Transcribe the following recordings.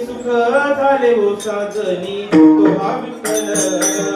सुख झाले हो साजनी तो हा विठ्ठल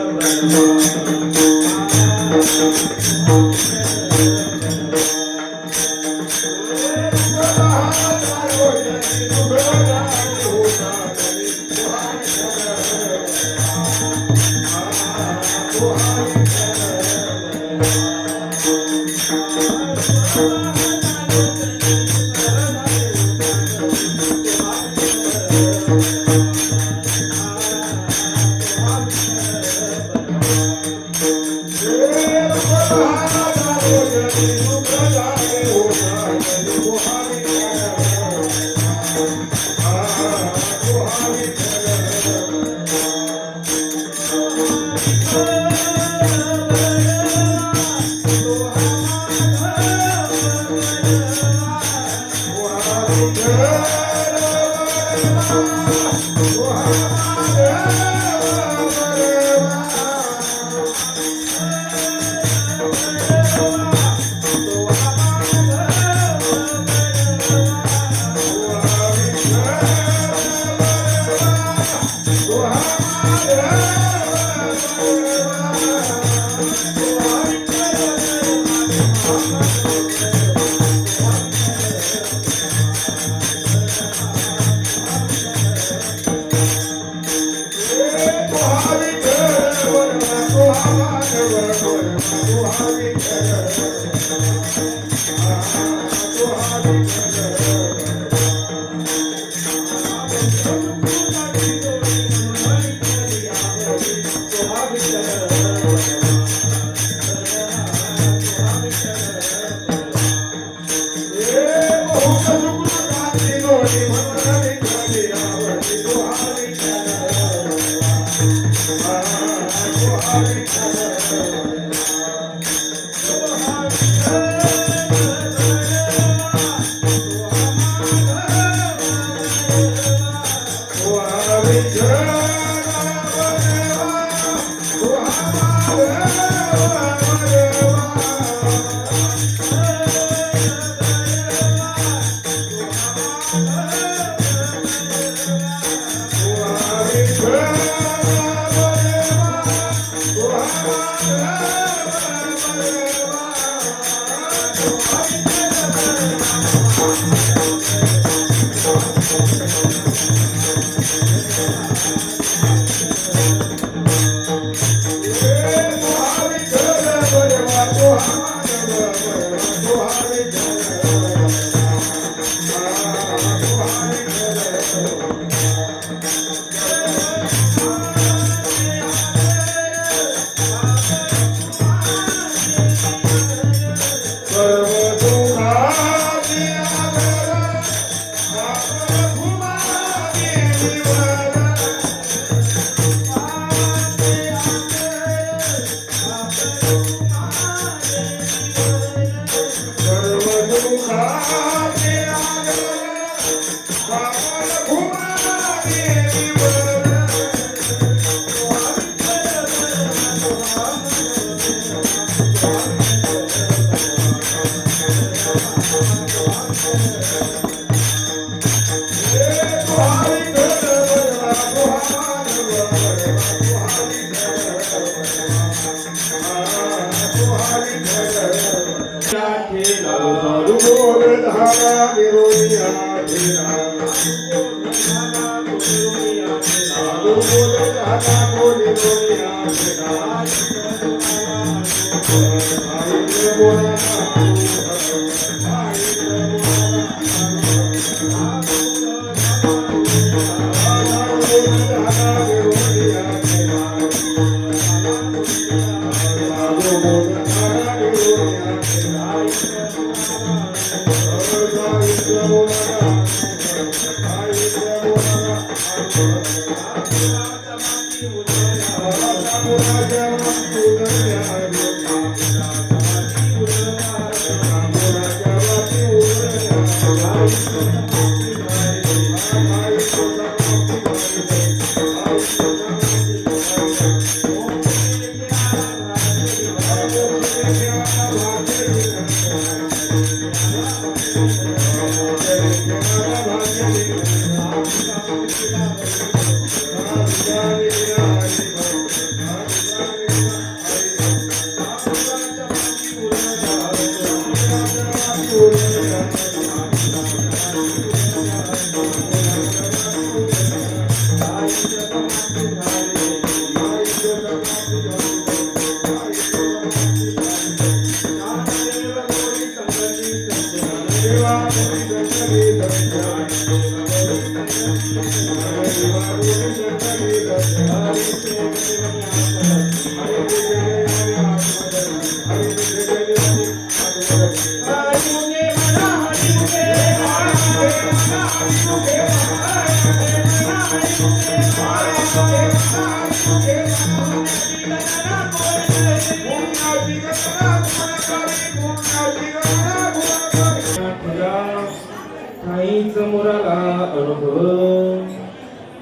काहीच मुराला अनुभव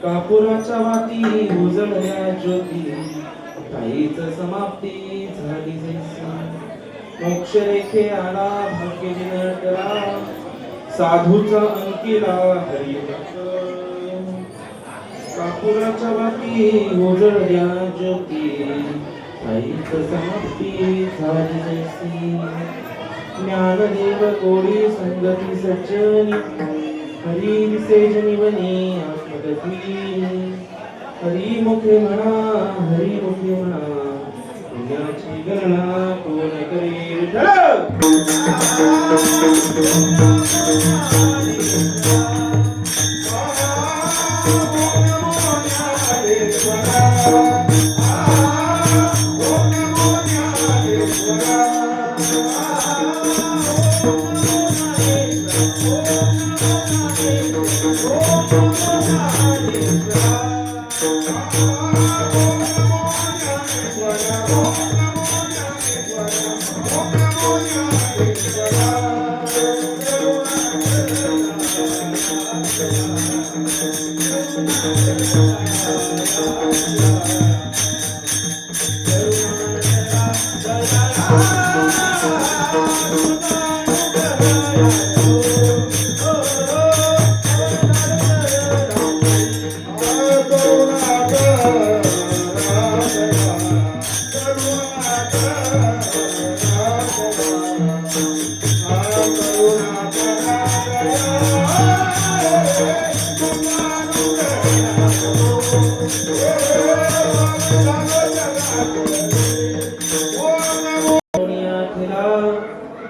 कापुराच्या वाती उजळल्या ज्योती काहीच समाप्ती झाली जैसी मोक्ष रेखे आला भाग्य विनटला साधूचा अंकिला हरिभक्त कापुराच्या वाती उजळल्या ज्योती काहीच समाप्ती झाली जैसी ज्ञानदेव कोडी संगती सज्जनी हरी विसेजनी वनी आत्मगती हरी मुखे म्हणा हरी मुखे म्हणा पुण्याची गणना कोण करी विठ्ठल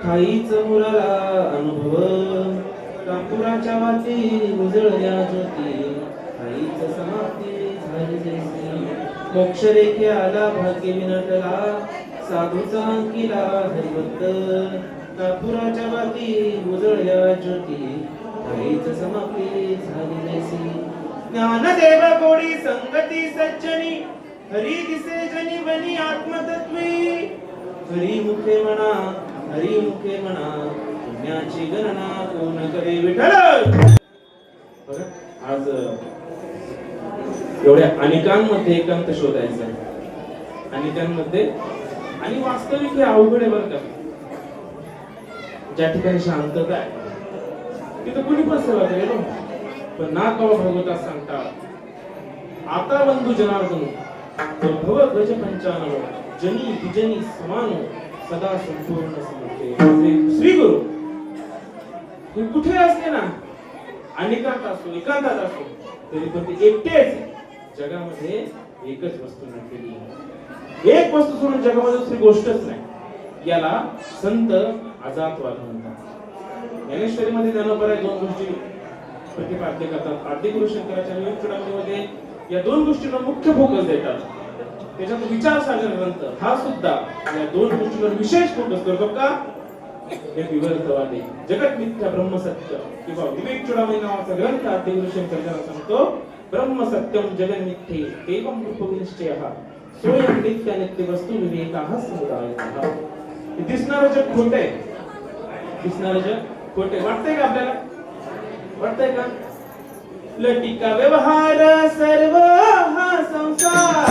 ठाईच मुराला अनुभव कापुराच्या वाती उजळल्या ज्योती ठाईच समाप्ती झाली जैसी मोक्ष रेखे आला भाग्य विनटला साधूचा अंकिला हरिभक्त कापुराच्या वाती उजळल्या ज्योती ठाईच समाप्ती झाली जैसी ज्ञानदेव कोडी संगती सज्जनी हरी दिसे जनी बनी आत्मतत्वी हरी मुखे म्हणा हरी मुखे म्हणा पुण्याची गणना कोण करे विठ्ठल. बघा आज एवढ्या अनेकांमध्ये एकांत शोधायचा आहे अनेकांमध्ये आणि वास्तविक हे अवघड आहे बरं का. ज्या ठिकाणी शांतता आहे तिथं कुणी पण सेवा करेल पण ना कवा भगवता सांगतात आता बंधू जनार्दन भव गज 95 जनी विजनी समान सदा संपूर्ण समर्थे श्री गुरु. हे कुठे असते ना अनेकांत असो एकांतात असो तरी पण ते एकटेच जगामध्ये एकच वस्तू नटलेली आहे. एक वस्तू सोडून जगामध्ये दुसरी गोष्टच नाही. याला संत अजातवाद म्हणतात. ज्ञानेश्वरीमध्ये ज्ञानोबा दोन गोष्टी प्रतिपाद्य करतात. आद्य गुरु शंकराच्या विवेक चूडामणीमध्ये या दोन गोष्टींना मुख्य फोकस देतात. त्याच्यात विचार सागर ग्रंथ हा सुद्धा या दोन गोष्टींवर विशेष फोकस करतो. का? हे विवर्तवादी जगत मिथ्या ब्रह्म सत्य किंवा विवेक चूडामणी नावाचा ग्रंथ आद्य गुरु शंकर सांगतो, ब्रह्म सत्यम जगन मिथ्ये एवं रूपविनिश्चयः सोयम नित्य नित्य वस्तू विवेकाः समुदायः. दिसणारं जग खोटे, दिसणारं जग खोटे वाटतंय का आपल्याला? वाटतंय का? लटिका व्यवहार सर्व हा संसार,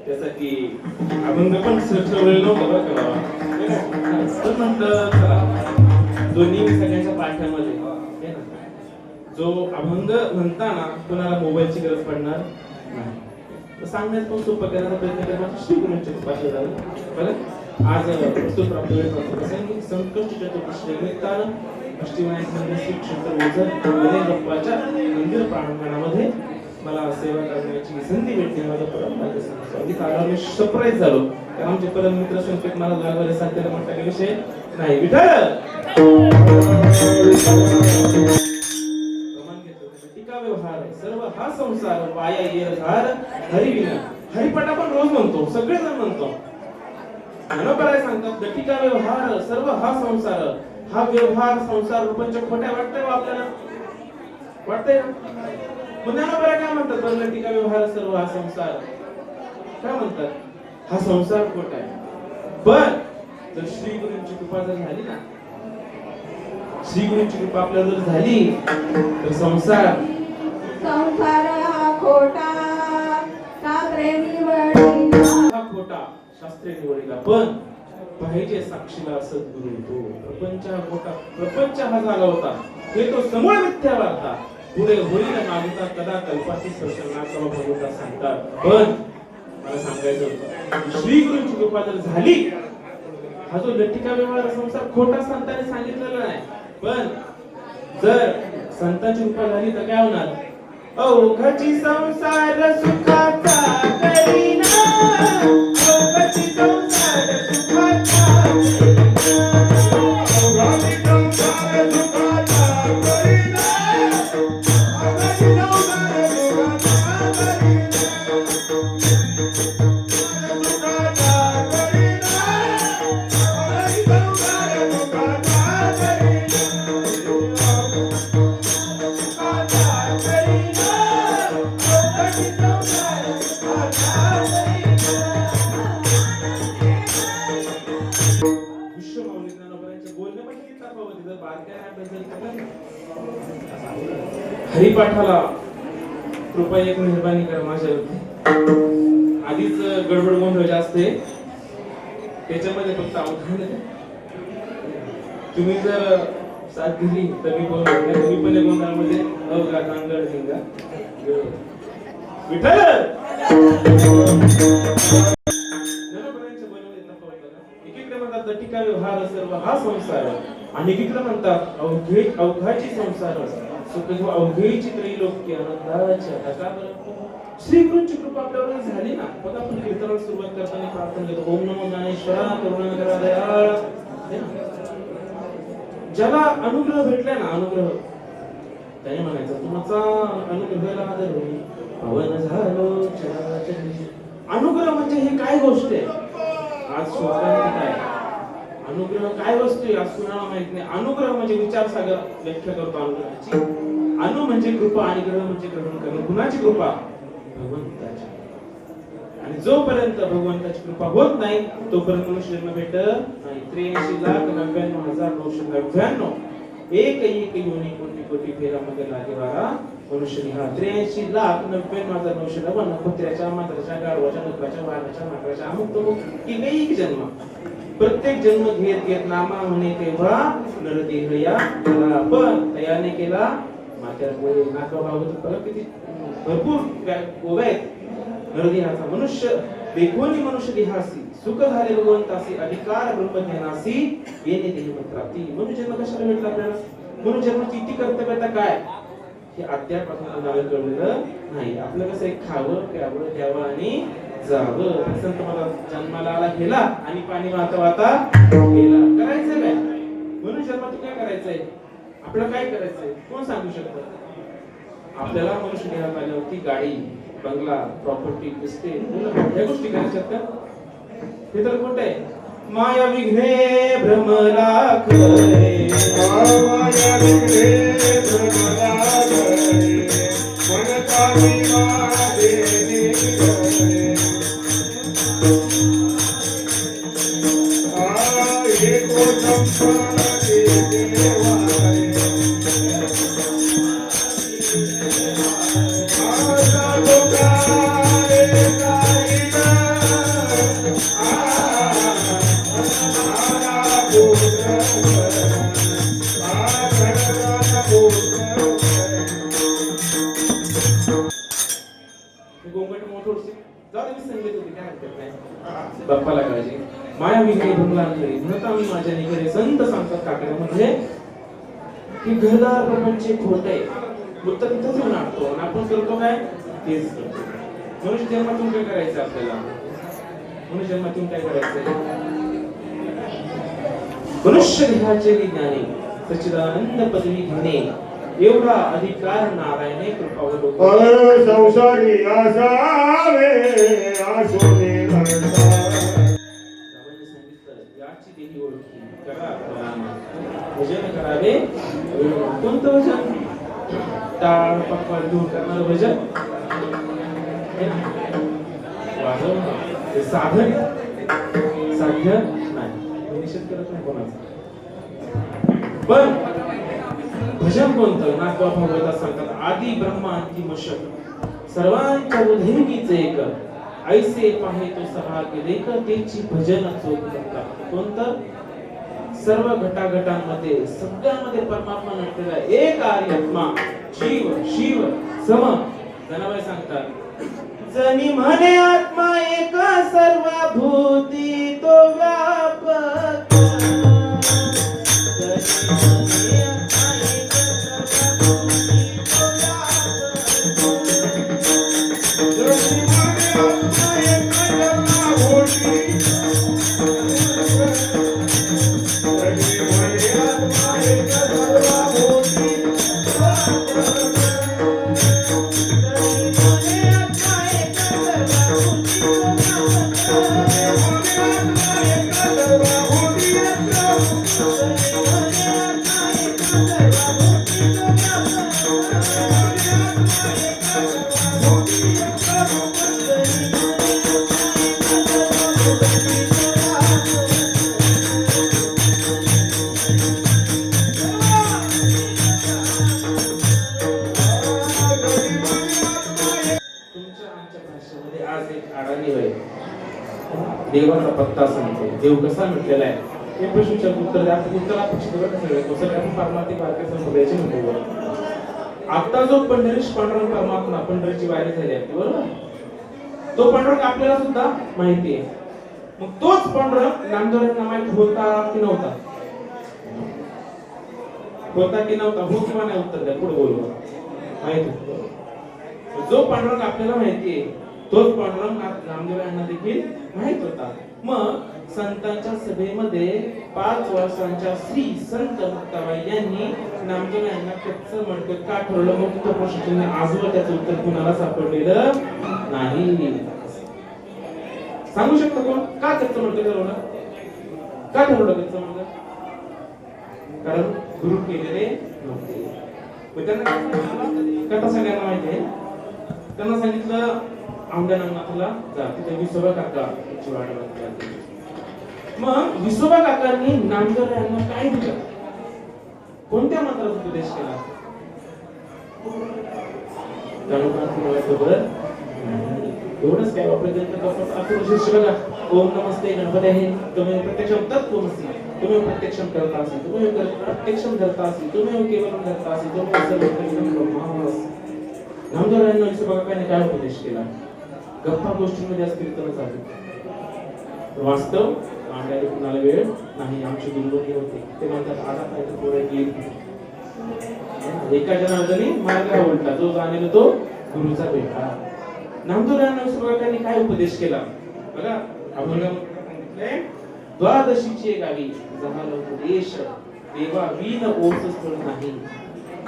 त्यासाठी अभंग पण ठरवलेलं नव्हतं बरं का बाबा. तर म्हटलं चला दोन्ही सगळ्यांच्या पाठ्यामध्ये आहे ना, जो अभंग म्हणताना कोणाला मोबाईलची गरज पडणार नाही. तर सांगण्यात पण सोपं करण्याचा प्रयत्न करण्याचा श्री गुरूंच्या कृपाशी झालं. बरं आज प्रस्तुत प्राप्त प्रसंगी संकष्टी चतुर्दशी निमित्तानं अष्टविनायक मंदिर श्री क्षेत्र ओझर बाप्पाच्या मंदिर प्रांगणामध्ये मला सेवा करण्याची संधी भेटली. माझं परम भाग्य समजतो. अगदी काळावर मी सरप्राईज झालो, कारण आमचे परम मित्र संकेत मला गावाला साध्याला म्हटलं विषय नाही. विठ्ठल प्रमाण घेतो. टीका व्यवहार सर्व हा संसार वाया येरधार हरिविना. हरिपाठ आपण रोज म्हणतो, सगळेजण म्हणतो. ज्ञानोबा सांगतात टीका व्यवहार सर्व हा संसार. हा व्यवहार संसार प्रपंच खोट्या वाटतंय आपल्याला? वाटतंय ना? ज्ञानोबा काय म्हणतात? बरं टीका व्यवहार सर्व हा संसार काय म्हणतात? हा संसार खोटा आहे. पण जर श्री गुरूंची कृपा जर झाली ना, श्री गुरूंची कृपा आपल्याला जर झाली तर संसार हा खोटा शास्त्रे निवडिला, हा खोटा शास्त्रे निवडिला. पण पाहिजे साक्षीला सद्गुरू तो. प्रपंच हा खोटा, प्रपंच हा झाला होता, हे तो समूळ मिथ्या वार्ता. पुढे होईल मागता कदा कल्पाती स्पर्शनाचा भगवंता सांगतात. पण मला सांगायचं होतं, श्री गुरूंची कृपा जर झाली, हा जो लटिका व्यवहार संसार खोटा संतांनी सांगितलेला नाही. पण जर संतांची कृपा झाली तर काय होणार? अवघची संसार सुखाचा करीना, अवघची संसार सुखाचा हरिपाठाला कृपया एक मेहरबानी करा माझ्यावरती. आधीच गडबड गोंधळ जास्त आहे, त्याच्यामध्ये फक्त अवधान आहे. तुम्ही जर साथ दिली तर मी बोलतो. तुम्ही पण गोंधळामध्ये अवघा कांगड धिंगा विठ्ठल एकीकडे म्हणतात टीका व्यवहार सर्व हा संसार, आणि एकीकडे म्हणतात अवघाची संसार अवघेची त्रैलोक्य आनंदाच्या ढगावर. श्री गुरूंची कृपा आपल्यावर झाली ना. बघा आपण कीर्तनाला सुरुवात करताना प्रार्थना करतो, ओम नमो ज्ञानेश्वरा करुणाकरा दयाळ. ज्याला अनुग्रह भेटलाय ना, अनुग्रह, त्याने म्हणायचं तुमचा अनुग्रह आदर होई पवन झालो चराचरी. अनुग्रह म्हणजे ही काय गोष्ट आहे आज शोधायला काय अनुग्रह काय वस्तू आहे आज कुणाला माहित नाही. अनुग्रह म्हणजे विचारसागर व्याख्या करतो अनुग्रहाची. अनु म्हणजे कृपा आणि ग्रह म्हणजे ग्रहण करणं. कुणाची कृपा? भगवंताची. आणि जोपर्यंत भगवंताची कृपा होत नाही तोपर्यंत मनुष्य जन्म भेटत नाही. 83,99,999 एक योनी कोटी कोटी फेरा मध्ये लागे वारा मनुष्य निघा. 83,99,999 कुत्र्याच्या, मात्राच्या, गाढवाच्या, डुकराच्या, वाघाच्या, माकडाच्या, अमुक तमुक एक जन्म. प्रत्येक जन्म घेत घेत नामा म्हणे तेव्हा नरदेह या केला. पण तयाने केला मात्याला पोळे नाका भागवत बघा किती भरपूर ओव्या आहेत. नरदेहाचा मनुष्य देखोनी मनुष्य देहासी सुख झाले भगवंतासी अधिकार ब्रह्मज्ञानासी येणे देह प्राप्ती. मनुजन्म कशाला भेटला आपल्याला? मनुजन्माची इति कर्तव्यता काय हे अद्याप आपल्याला कळलेलं नाही. आपलं कसं एक खावं प्यावं द्यावं आणि जावं. संत मला जन्माला आला गेला आणि पाणी वाहता वाहता गेला. करायचं काय? मनुजन्मात काय करायचंय? आपल्याला काय करायचंय कोण सांगू शकतं? आपल्याला मनुष्य देहात आल्यावरती गाडी बंगला प्रॉपर्टी इस्टेट ह्या गोष्टी करायच्यात का? हे तर खोट आहे. माया विघ्ने भ्रमरा करे माया विघ्ने भ्रमरा करे मनता विवादे करे एको संपादे देवारे आजा लोकारे काईना बाप्पाला काळजी. माया विघ्ने भ्रमरा करे म्हणता मी माझ्या निकरे संत सांगतात काकड्यामध्ये की घरदार प्रपंच खोट आहे. बुद्ध तिथंच येऊन आणतो आणि आपण करतो काय तेच करतो. मनुष्य जन्मातून काय करायचं आपल्याला? मनुष्य जन्मातून काय करायचं? मनुष्य देहाचे ज्ञानी सच्चिदानंद पदवी घेणे एवढा अधिकार नारायणे कृपावलो. संसारी असावे आसोने सांगितलं याची देही ओळखी करा भजन करावे. कोणतं भजन? टाळ पक्वाड घेऊन करणार भजन वाजवणं ते साधन साध्य नाही. निषेध करत नाही कोणाचा. पण भजन कोणतं? नाथबा भागवतात सांगतात आदि ब्रह्मा अंतिम शक सर्वांच्या उधैर्गीचे एक ऐसे पाहे तो सहा लेख तेची भजन चोख करतात. कोणतं? सर्व घटाघटांमध्ये सगळ्यामध्ये परमात्मा नटलेला एक आर्यात्मा जीव शिव सम. जनाबाई सांगतात जनी म्हणे आत्मा एक सर्व भूती तो व्यापक. देवाचा पत्ता सांगतो. देव कसा म्हटलेला आहे हे प्रश्नाचं उत्तर द्या. उत्तर अपेक्षित कसं आपण पारमार्थिक बारक्या संप्रदायाचे म्हणतो. आता जो पंढरीश पांडुरंग परमात्मा पंढरीची वारी झाली आहे बरोबर. तो पांडुरंग आपल्याला सुद्धा माहिती आहे. मग तोच पांडुरंग नामदेवांना माहित होता की नव्हता? होता की नव्हता? हो किंवा नाही उत्तर द्या. पुढे बोलू. माहिती जो पांडुरंग आपल्याला माहिती आहे तोच पांडुरंग नामदेव यांना देखील माहित होता. मग संतांच्या सभेमध्ये 5 वर्षांच्या श्री संत मुक्ताबाई यांनी नामदेव यांना कच्चं मडकं का ठरवलं? मग तो प्रश्न आजवर त्याचं उत्तर कुणाला सापडलेलं नाही. सांगू शकतो कोण का कच्चं मडकं ठरवलं? का ठरवलं कच्चं मडकं? कारण गुरु केलेले नव्हते. मग त्यांना कथा सगळ्यांना माहिती आहे. त्यांना सांगितलं औंढ्या नागनाथला जा, तिथे विसोबा काका याची वाट बघतात. मग विसोबा काकांनी नामदेव यांना काय दिलं? कोणत्या मंत्राचा उपदेश केला? एवढंच काय वापरायचं बघा. ओम नमस्ते गणपती आहे. तुम्ही प्रत्यक्षम तत्त्वमसि, तुम्ही प्रत्यक्षम करता असेल, तुम्ही प्रत्यक्षम धरता असेल, तुम्ही केवलम धरता असेल, तुम्ही सर्वप्रथम ब्रह्मास्मि. नामदेव यांना विसोबा काकांनी काय उपदेश केला? गप्पा गोष्टींमध्ये आज कीर्तन झाले. वास्तव मांडायला कुणाला वेळ नाही. आमची गुरुजी होते ते म्हणतात आता काय तर पोरं गेली. एका जनार्दनी मार्ग उलटा, जो जाणेल तो गुरुचा भेटा. नामदेव यांनी काय उपदेश केला बघा. अभंगामध्ये द्वादशीचे गावी झाला उपदेश, देवा वीन ओस स्थळ नाही,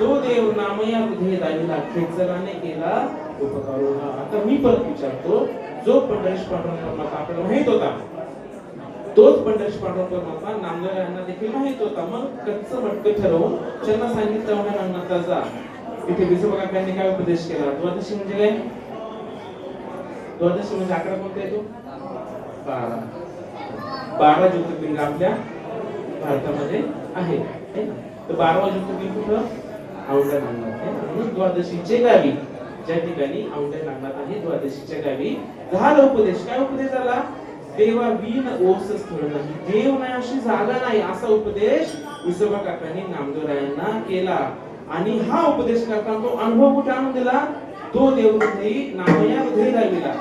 तो देव नामया हृदय दाविला, खेचराने केला उपकार. आता मी परत विचारतो, जो पंढरीश पांडुरंग परमात्मा आपल्याला माहित होता, तोच पंढरीश पांडुरंग परमात्मा नामदेव यांना देखील माहित होता. मग कच्चं मटकं ठरवून त्यांना सांगितलं औंढ्या नागनाथला जा. तिथे विसोबा काकांनी काय उपदेश केला? द्वादशी म्हणजे काय? द्वादशी म्हणजे 11 कोणता येतो? 12 ज्योतिर्लिंग आपल्या भारतामध्ये आहे. तर 12वा ज्योतिर्लिंग कुठं? औंढ्या नागनाथ आहे. म्हणून द्वादशीचे गावी, ज्या ठिकाणी औंढ्या नागनाथ आहे, द्वादशीच्या गावी झाला उपदेश. काय उपदेश झाला? देवा वीन ओस स्थळ नाही, देव नाही अशी जागा नाही, असा उपदेश विसोबा काकांनी नामदेवरायांना केला. आणि हा उपदेश करताना तो अनुभव कुठे आणून दिला? तो देव हृदयी नामया हृदय दाविला.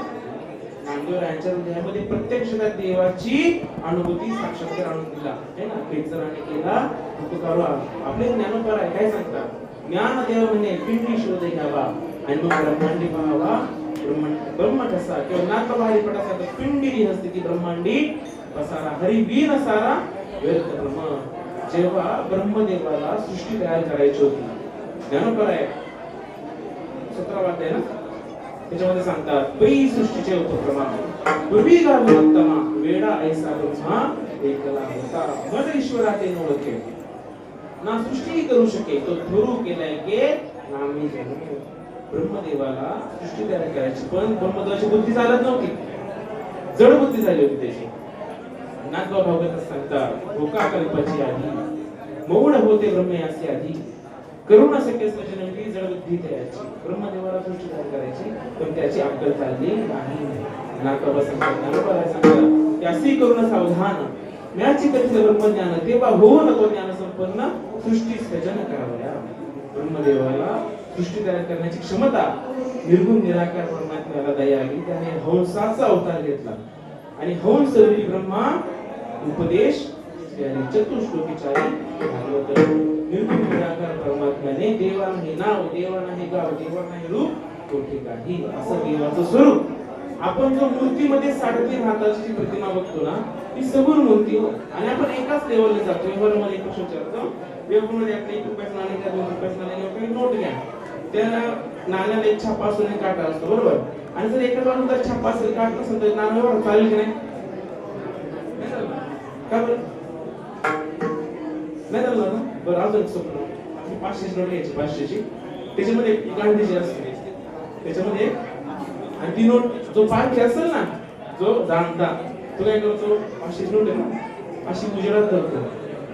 नामदेवरायांच्या हृदयामध्ये प्रत्यक्ष देवाची अनुभूती साक्षात्कार आणून दिला है ना. खेचराने केला उपकार. आपले ज्ञानोपर आहे काय सांगतात? ज्ञान देव म्हणे पिंडी शोध घ्यावा आणि मग ब्रह्मांडी पाहावा. ब्रह्म कसा किंवा नाथ बाहेर पडासा पिंडी नसते ती ब्रह्मांडी पसारा, हरी वीन सारा व्यर्थ ब्रह्म. जेव्हा ब्रह्मदेवाला सृष्टी तयार करायची होती, ज्ञानोपर आहे 17वा अध्याय ना, त्याच्यामध्ये सांगतात पै सृष्टीचे उपक्रमा पूर्वी गाभोत्तमा वेडा ऐसा ब्रह्मा एकला होता, मज ईश्वरा ते ओळखे ना सृष्टी करू शके तो थोरू केलाय के नामी जन्म. ब्रह्मदेवाला सृष्टी तयार करायची, पण ब्रह्मदेवाची बुद्धी चालत नव्हती, जड बुद्धी झाली होती त्याची. नाथबा भागवत सांगतात भोका कल्पाची आधी मौढ होते ब्रह्मयासी आधी, करुणा शक्य सजनंगी जड बुद्धी तयाची. ब्रह्मदेवाला सृष्टी तयार करायची, पण त्याची अक्कल चालली नाही. नाथबा सांगतात त्यासी करुणा सावधान म्याची कथित ब्रह्मज्ञान, तेव्हा होऊ नको ज्ञान संपन्न सृष्टी सजन करावया. ब्रह्मदेवाला सृष्टी तयार करण्याची क्षमता निर्गुण निराकार परमात्म्याला दया आली. त्याने हंसाचा अवतार घेतला आणि हंस रूपी ब्रह्मा उपदेश चतुश्लोकीचारी भागवत. निर्गुण निराकार परमात्म्याने देवा नाही नाव, देवा नाही गाव, देवा नाही रूप, कोठी काही असं देवाचं स्वरूप. आपण जो मूर्तीमध्ये 3.5 हाताची प्रतिमा बघतो ना, ती सगुण मूर्ती हो. आणि आपण एकाच लेवलला जातो. व्यवहारामध्ये एक प्रश्न विचारतो, व्यवहारामध्ये आपले 1 रुपयाचं नाणे घ्या, 2 रुपयाचं नाणे घ्या, नोट घ्या. त्या नाण्याला एक छापा असतो आणि काटा असतो, बरोबर. आणि जर एका बाजूला छापा असेल काट नसेल तर नाणं व्यवहार चालेल की नाही? का बरं नाही चालणार ना? बरं अजून एक स्वप्न, आपली 500ची नोट घ्यायची, 500ची, त्याच्यामध्ये गांधीजी असते त्याच्यामध्ये. आणि ती नोट जो पारखी असेल ना, जो जाणता, तो काय करतो? 500ची नोट आहे ना, अशी उजेडात धरतो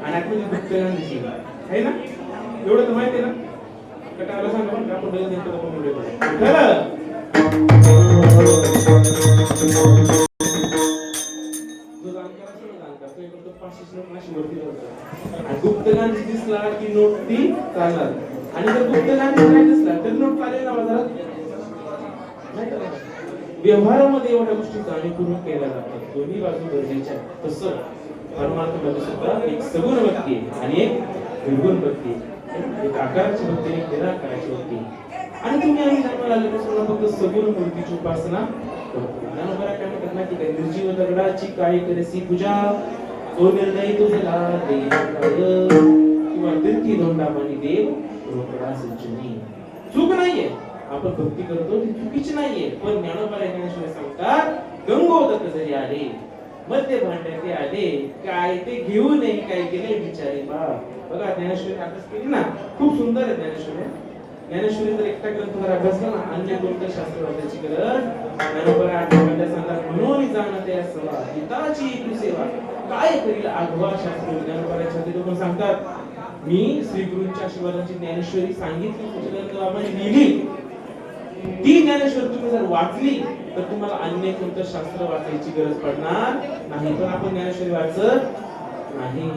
आणि आतमध्ये गुप्त गांधीजी आहे ना. एवढं तर माहिती आहे ना. कटाला सांगा पण आपण बघत नेमकं आपण व्हिडिओ खरं गुप्त गांधी दिसला की नोट ती चालणार, आणि जर गुप्त गांधी नाही दिसला तर नोट चालेल ना बाजारात? व्यवहारामध्ये एवढ्या गोष्टी जाणीवपूर्वक केल्या जातात, दोन्ही बाजू गरजेच्या. तसं परमार्थामध्ये सुद्धा एक सगुण भक्ती आणि एक निर्गुण भक्ती, एक आकाराची भक्ती, एक निराकाराची भक्ती. आणि तुम्ही आम्ही जन्माला आल्यापासून फक्त सगुण मूर्तीची उपासना करतो. म्हणतात ना की काय निर्जीव दगडाची काय करेसी पूजा तो निर्णय तुझला देव किंवा तीर्थी धोंडामानी देव रोकडा संचनी. चूक नाहीये, आपण भक्ती करतो ती चुकीची नाहीये, पण ज्ञानोबा ज्ञानेश्वर सांगतात गंगोदक जरी आले मध्य भांड्यात आले काय ते घेऊ नये काय केले बिचारे बा. बघा ज्ञानेश्वरी अभ्यास केली ना, खूप सुंदर आहे ज्ञानेश्वरी. ज्ञानेश्वरी जर एकटा ग्रंथ जर अभ्यास केला ना, अन्य कोणतं शास्त्र वाचायची गरज ज्ञानोबा आठवड्यात सांगतात म्हणून जाणते असवा हिताची तू सेवा काय करील आघवा शास्त्र. ज्ञानोबाच्या लोक सांगतात मी श्री गुरूंच्या आशीर्वादाची ज्ञानेश्वरी सांगितली पुस्तकामध्ये लिहिली, ती ज्ञानेश्वरी तुम्ही जर वाचली तर तुम्हाला अन्य कोणतं शास्त्र वाचायची गरज पडणार नाही. पण आपण ज्ञानेश्वरी वाचत नाही.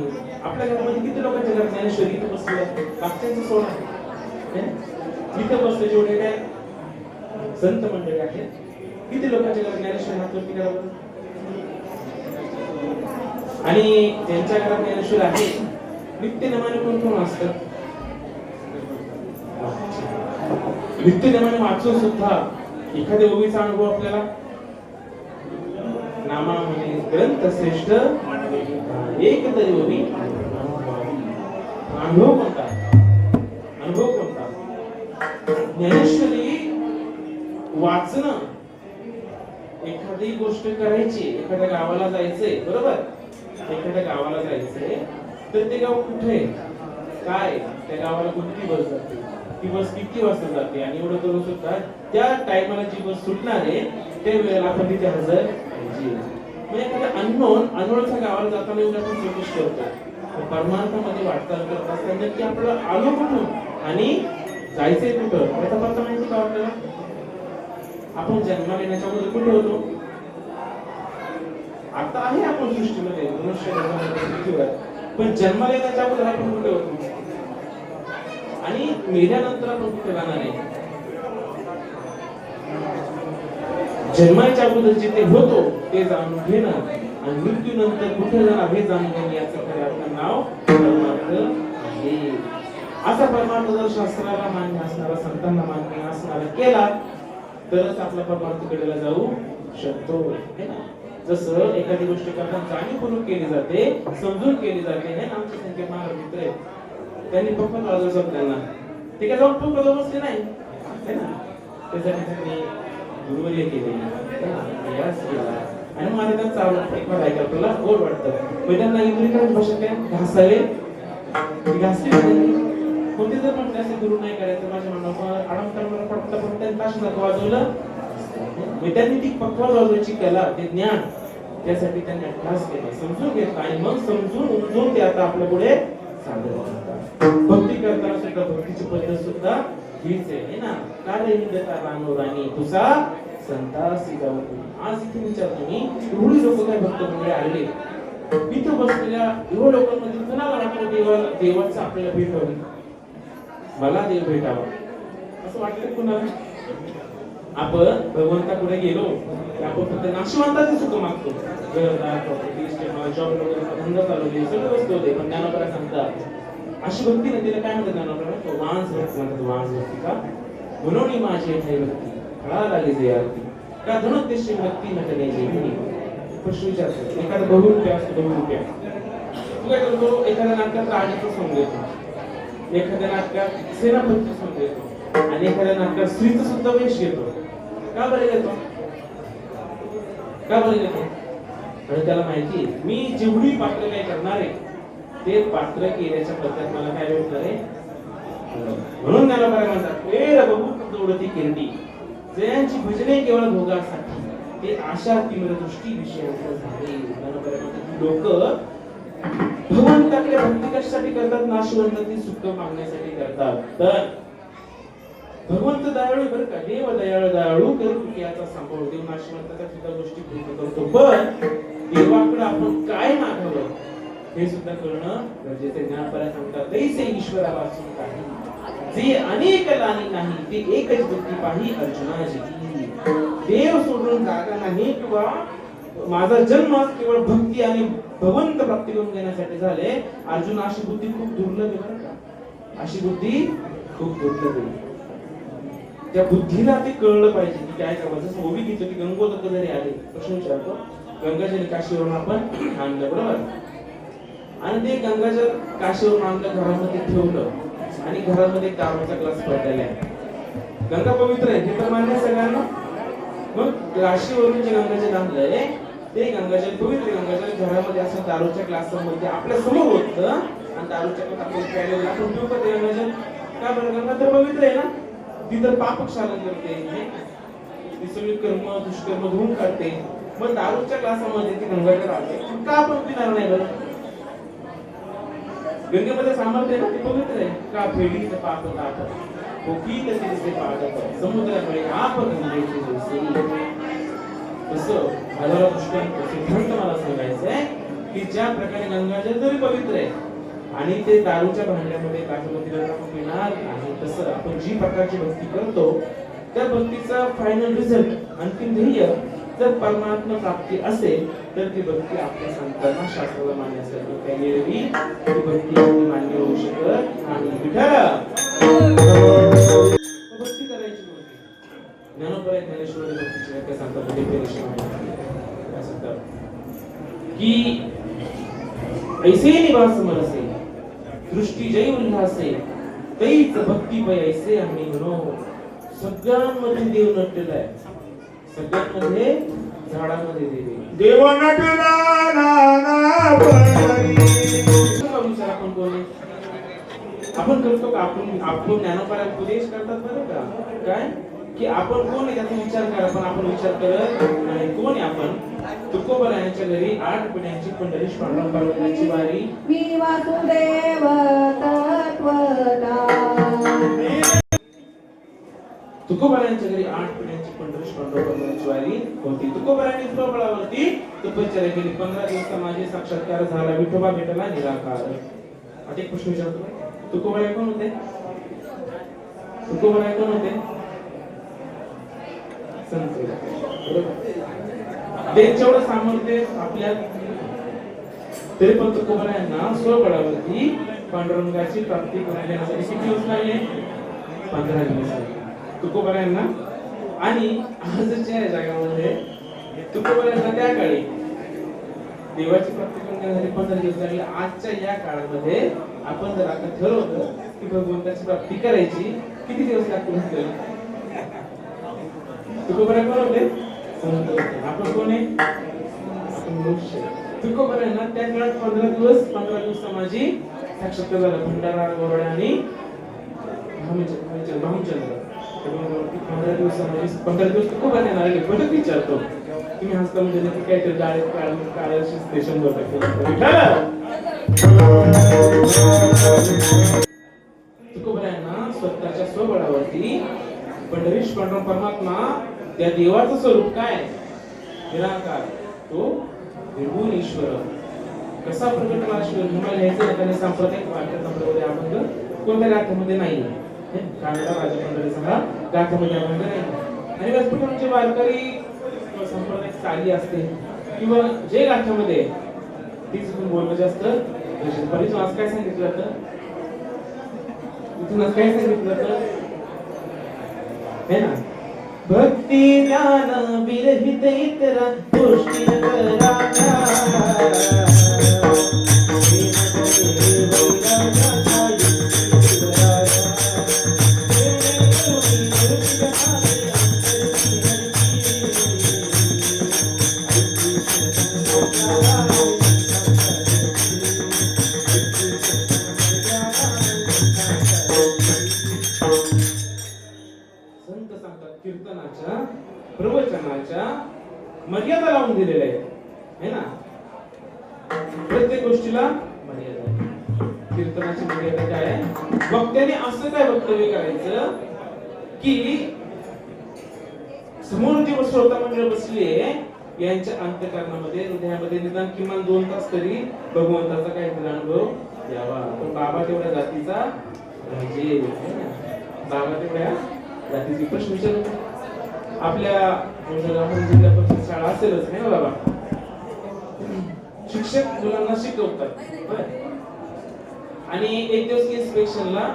आपल्या घरामध्ये किती लोकांच्या घरात ज्ञानेश्वरी इथं बसले बाकीच्यांचं सोडा इथं बसले जेवढे काय संत मंडळी आहेत किती लोकांच्या घरात ज्ञानेश्वरी हातवरती करावं. आणि ज्यांच्या घरात ज्ञानेश्वरी आहे नित्यनेमाने कोण कोण असतात. नित्यनेमाने वाचून सुद्धा एखाद्या ओवीचा अनुभव आपल्याला नामा म्हणे ग्रंथ श्रेष्ठ एक तरी ओवी अनुभव कोणता. अनुभव कोणता. ज्ञानेश्वरी वाचणं, एखादी गोष्ट करायची, एखाद्या गावाला जायचंय बरोबर, एखाद्या गावाला जायचंय तर ते गाव कुठे काय, त्या गावाला कोणती बस जाते, ती बस किती वाजता जाते आणि एवढं करू सुद्धा त्या टायमाला जी बस सुटणार आहे त्या वेळेला आपण तिथे हजर पाहिजे. म्हणजे एखाद्या अनोळख्या गावाला जाताना एवढं आपण चौकशी करतो, परमार्थामध्ये वाटचाल करत असताना की आपल्याला आलो कुठून आणि जायचंय कुठं याचा पत्ता माहिती का आपल्याला. आपण जन्माला येण्याच्या अगोदर कुठे होतो. आता आहे आपण सृष्टीमध्ये मनुष्य, पण जन्माला येण्याच्या अगोदर आपण कुठे होतो आणि मेल्यानंतर आपण कुठे जाणार आहे. जन्माच्या अगोदर जिथे होतो ते जाणून घेणं आणि मृत्यूनंतर कुठे जाणार हे जाणून घेणं याचं खरं आपलं नाव परमार्थ आहे. असा परमार्थ जर शास्त्राला मान्य असणारा, संतांना मान्य असणारा केला तरच आपला परमार्थ कडेला जाऊ शकतो है ना. जसं एखादी गोष्ट करताना जाणीवपूर्वक केली जाते, समजून केली जाते. हे आमचे संकेत महाराज मित्र आहेत, त्यांनी पप्पा वाजवतात त्यांना ते काय जाऊन पप्पा बसले नाही है ना. त्यासाठी त्यांनी गुरुवर्य केले आणि मला त्यांचा आवडत ऐका तुला गोड वाटतं. मग त्यांना इंग्रजी भाषेत काय घासावे घासली कोणते जर म्हटलं असे गुरु नाही करायचं माझ्या मनावर आडमताना पटलं पण त्यांनी ताशनात वाजवलं. मग त्यांनी ती पक्वा वाजवायची कला, ते ज्ञान, त्यासाठी त्यांनी अभ्यास केला, समजून घेतला आणि मग समजून उमजून ते आता आपल्या पुढे सादर करतात. भक्ती करताना सुद्धा भक्तीची पद्धत सुद्धा हीच आहे ना. कार्य निगता रानो राणी तुझा संतासी जाऊ. आज इथे विचारतो मी एवढी लोक काय भक्त मंडळी आले इथं बसलेल्या एवढ्या लोकांमध्ये कुणाला वाटलं देवाचं आपल्याला भेट व्हावी, मला देव भेटावा असं वाटलं कुणाला. आपण भगवंतापुढे गेलो की आपण फक्त नाशिवंताचे सुख मागतो, घरदार प्रॉपर्टी जॉब वगैरे धंदा चालवले सगळं वस्तू होते. पण ज्ञानोबा सांगतात अशी भक्ती नाही तिला काय म्हणतात ज्ञानोबा वांस भक्ती म्हणतात. वांस भक्ती का म्हणून माझी हे भक्ती फळा लागली जे आरती का धनुत देशी भक्ती नटणे जेवणी. प्रश्न विचारतो एखादा बहुरूपी असतो, बहुरूपी तू काय करतो, एखाद्या नाटकात राजाचा सॉंग देतो, एखाद्या नाटकात सेनापतीचं सॉंग देतो आणि एखाद्या नाटकात स्त्रीचं सुद्धा वेश घेतो. का बरे घेतो, का बरे घेतो. आणि त्याला माहिती मी जेवढी पात्र काय करणार आहे ते पात्र केल्याच्या पद्धत मला काय भेटणार आहे. म्हणून त्याला काय म्हणतात ए बघू दौडती किरडी जयांची भजने केवळ भोगासाठी ते आशा तीव्र दृष्टी विषयांचं झाले. लोक भगवंताकडे भक्ती कशासाठी करतात, नाशिवंताची सुख मागण्यासाठी करतात. तर भगवंत दयाळू बरं का, देव दयाळू करून याचा सांभाळ देव नाशिवंताच्या सुद्धा गोष्टी पूर्ण करतो. पण देवाकडे आपण काय मागावं हे सुद्धा करणं गरजेचं आहे. ज्ञानपरा सांगतात तैसे ईश्वरापासून काही जे अनेक लानी नाही ते एकच बुद्धी पाही अर्जुनाची. देव सोडून जागा नाही किंवा माझा जन्म केवळ भक्ती आणि भगवंत प्राप्ती करून घेण्यासाठी झाले. अर्जुन अशी बुद्धी खूप दुर्लभ आहे बरं का, अशी बुद्धी खूप दुर्लभ आहे. त्या बुद्धीला ते कळलं पाहिजे की काय करायचं. जसं ओवी घेतो की गंगोदत्त जरी आले प्रश्न विचारतो, गंगाजल काशीवरून आपण आणलं बरोबर, आणि ते गंगाजल काशीवरून आणलं, घरामध्ये ठेवलं आणि घरामध्ये एक दारूचा ग्लास पडलेला आहे. गंगा पवित्र आहे हे तर मान्य आहे सगळ्यांना. मग काशीवरून जे गंगाजल आणलंय ते गंगाजल पवित्र गंगाजल घरामध्ये असं दारूच्या ग्लासामध्ये आपल्या समोर होतं आणि दारूच्या ग्लास आपण प्यायला आपण पिऊ का ते गंगाजल? का बरं? गंगा तर पवित्र आहे ना, ती तर पाप क्षालन करते, ती सगळी कर्म दुष्कर्म धुवून काढते. मग दारूच्या ग्लासामध्ये ती गंगाजल आले का आपण पिणार नाही बरं? गंगेमध्ये सामर्थ्य आहे ना, ती पवित्र आहे. का फेडी तर पाप ताप होकी तसे पाडत समुद्राकडे आप गंगेचे जैसे. तसं हजारो पुष्कळ सिद्धांत मला सांगायचं आहे की ज्या प्रकारे गंगाजल जरी पवित्र आहे आणि ते दारूच्या भांड्यामध्ये काचेमध्ये पिणार नाही, तसं आपण जी प्रकारची भक्ती करतो त्या भक्तीचा फायनल रिझल्ट अंतिम ध्येय जर परमात्मा प्राप्ती असेल तर ती भक्ती आपल्या संतांना शास्त्राला मान्य असेल. त्यावेळी ती भक्ती आपली मान्य होऊ शकत आणि भक्ती करायची नव्हती. ज्ञानोबराय ज्ञानेश्वरी भक्तीची व्याख्या सांगतात काय सांगतात की ऐसे निवास मनसे दृष्टी जय उल्हासे तैच भक्ती पैसे आम्ही म्हणो. सगळ्यांमध्ये देव नटलेला आहे, सगळ्यांमध्ये झाडामध्ये देव नटला नाना परी. विचार आपण कोण आहे? आपण करतो का? आपण ज्ञानोबराय उपदेश करतात बरं का, काय की आपण कोण आहे त्याचा विचार करा, पण आपण विचार करत नाही. कोण आहे आपण? तुकोबरायांच्या घरी 8 पिढ्यांची पंढरीश पांडुरंग पर्वताची वारी. मी वासुदेव तत्वदा. तुकोबरायांच्या घरी 8 पिढ्यांची पंढरीश पांडुरंग पर्वताची वारी होती. तुकोबरायांनी स्वबळावरती तपश्चर्या केली. 15 दिवस माझे साक्षात्कार झाला, विठोबा भेटला निराकार. आता एक प्रश्न विचारतो, तुकोबराय कोण होते? तुकोबराय कोण होते? संत. त्यांच्यावर सामर्थ्य आपल्या तरी पण तुकोबरायांना स्वबळावरती पांडुरंगाची प्राप्ती करून देण्यासाठी किती दिवस लागले? 15 दिवस तुकोबरायांना. आणि आजच्या या जगामध्ये तुकोबरायांना त्या काळी देवाची प्राप्ती करून देण्यासाठी 15 दिवस लागले. आजच्या या काळामध्ये आपण जर आता ठरवलं की भगवंताची प्राप्ती करायची, किती दिवस लागतील? तुकोबराय कोण होते? आपण कोण आहे? आपण मनुष्य. तुकोबरायांना त्या काळात 15 दिवस माझी साक्षात्कार झाला. भंडारा गोरड्या आणि भामचंद्र 15 दिवस तुकोबरायांना आले. बरं विचारतो तुम्ही हसता म्हणजे काहीतरी काळ स्टेशन वर तुकोबरायांना स्वतःच्या स्वबळावरती पंढरीश पांडुरंग परमात्मा त्या देवाचं स्वरूप काय? निराकार, तो निर्गुण ईश्वर कसा प्रकट झाला ईश्वर तुम्हाला लिहायचं एखाद्या सांप्रदायिक वाक्यामध्ये अभंग कोणत्या गाथेमध्ये नाही. कानडा राजमंडळीचा हा गाथेमध्ये अभंग नाही. आणि व्यासपीठांचे वारकरी संप्रदाय चाली असते किंवा जे गाथ्यामध्ये तीच बोलणं जास्त परिचय. आज काय सांगितलं तर इथून काय सांगितलं तर है ना, भक्ती ज्ञान विरहित इतरा गोष्टी कीर्तनाच्या प्रवचनाच्या मर्यादा लावून दिलेल्या आहेत है ना. प्रत्येक गोष्टीला मर्यादा आहे. कीर्तनाची मर्यादा काय आहे? वक्त्याने असं काय वक्तव्य करायचं की समोर जी श्रोता मंडळ बसली आहे यांच्या अंतःकरणामध्ये हृदयामध्ये निदान किमान 2 तास तरी भगवंताचा काहीतरी अनुभव यावा. पण बाबा तेवढ्या जातीचा म्हणजे बाबा तेवढ्या जातीची प्रश्न विचारू. आपल्या जिल्हा परिषद शाळा असेलच आहे ना बाबा, शिक्षक मुलांना शिकवतात आणि एक दिवस इन्स्पेक्शनला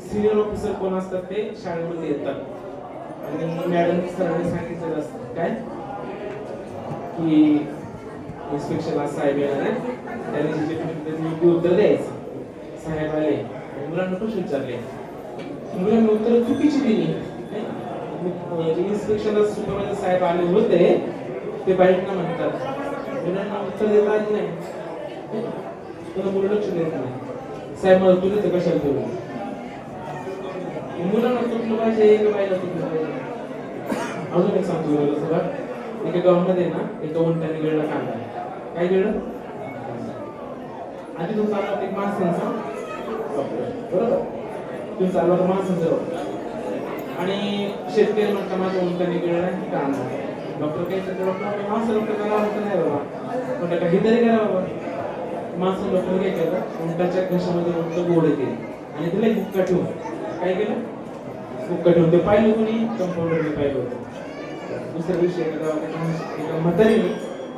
सिनियर ऑफिसर कोण असतात ते शाळेमध्ये येतात आणि मॅडम सरांनी सांगितलेलं असतं काय की इन्स्पेक्शनला साहेब येणार आहे, त्यांनी जे योग्य उत्तर द्यायचं. साहेब आले मुलांना प्रश्न विचारले, मुलांनी उत्तर चुकीची दिली. इन्स्पेक्शनला सुपरवायझर साहेब आले होते, ते बाईकना म्हणतात मुलांना उत्तर देता आली नाही, तुला मुलं लक्ष देत नाही. साहेब मला तुला ते कशाला ठेवलं, मुलांना तुटलं पाहिजे, एका बाईला तुटलं पाहिजे. अजून एक सांगतो सगळं, एका गावामध्ये ना एका उंटाने गिळला कांदा. काय गिळलं? आधी तुमचा आला एक माणसांचा बरोबर, तुमचा आला होता माणसांचा डॉक्टर आणि शेतकरी म्हणता माझ्या उंटाने गिळला कांदा. डॉक्टर काय डॉक्टर माणसं डॉक्टर नाव होतं नाही बाबा, पण काहीतरी करा बाबा. माणसं डॉक्टर काय केलं, उंटाच्या घशामध्ये उंट गोड केले आणि तिला एक बुक्का ठेवून काय केलं, बुक्का ठेवून ते पाहिलं कोणी, कंपाऊंडरने पाहिलं होतं. दुसऱ्या दिवशी एका म्हातारीने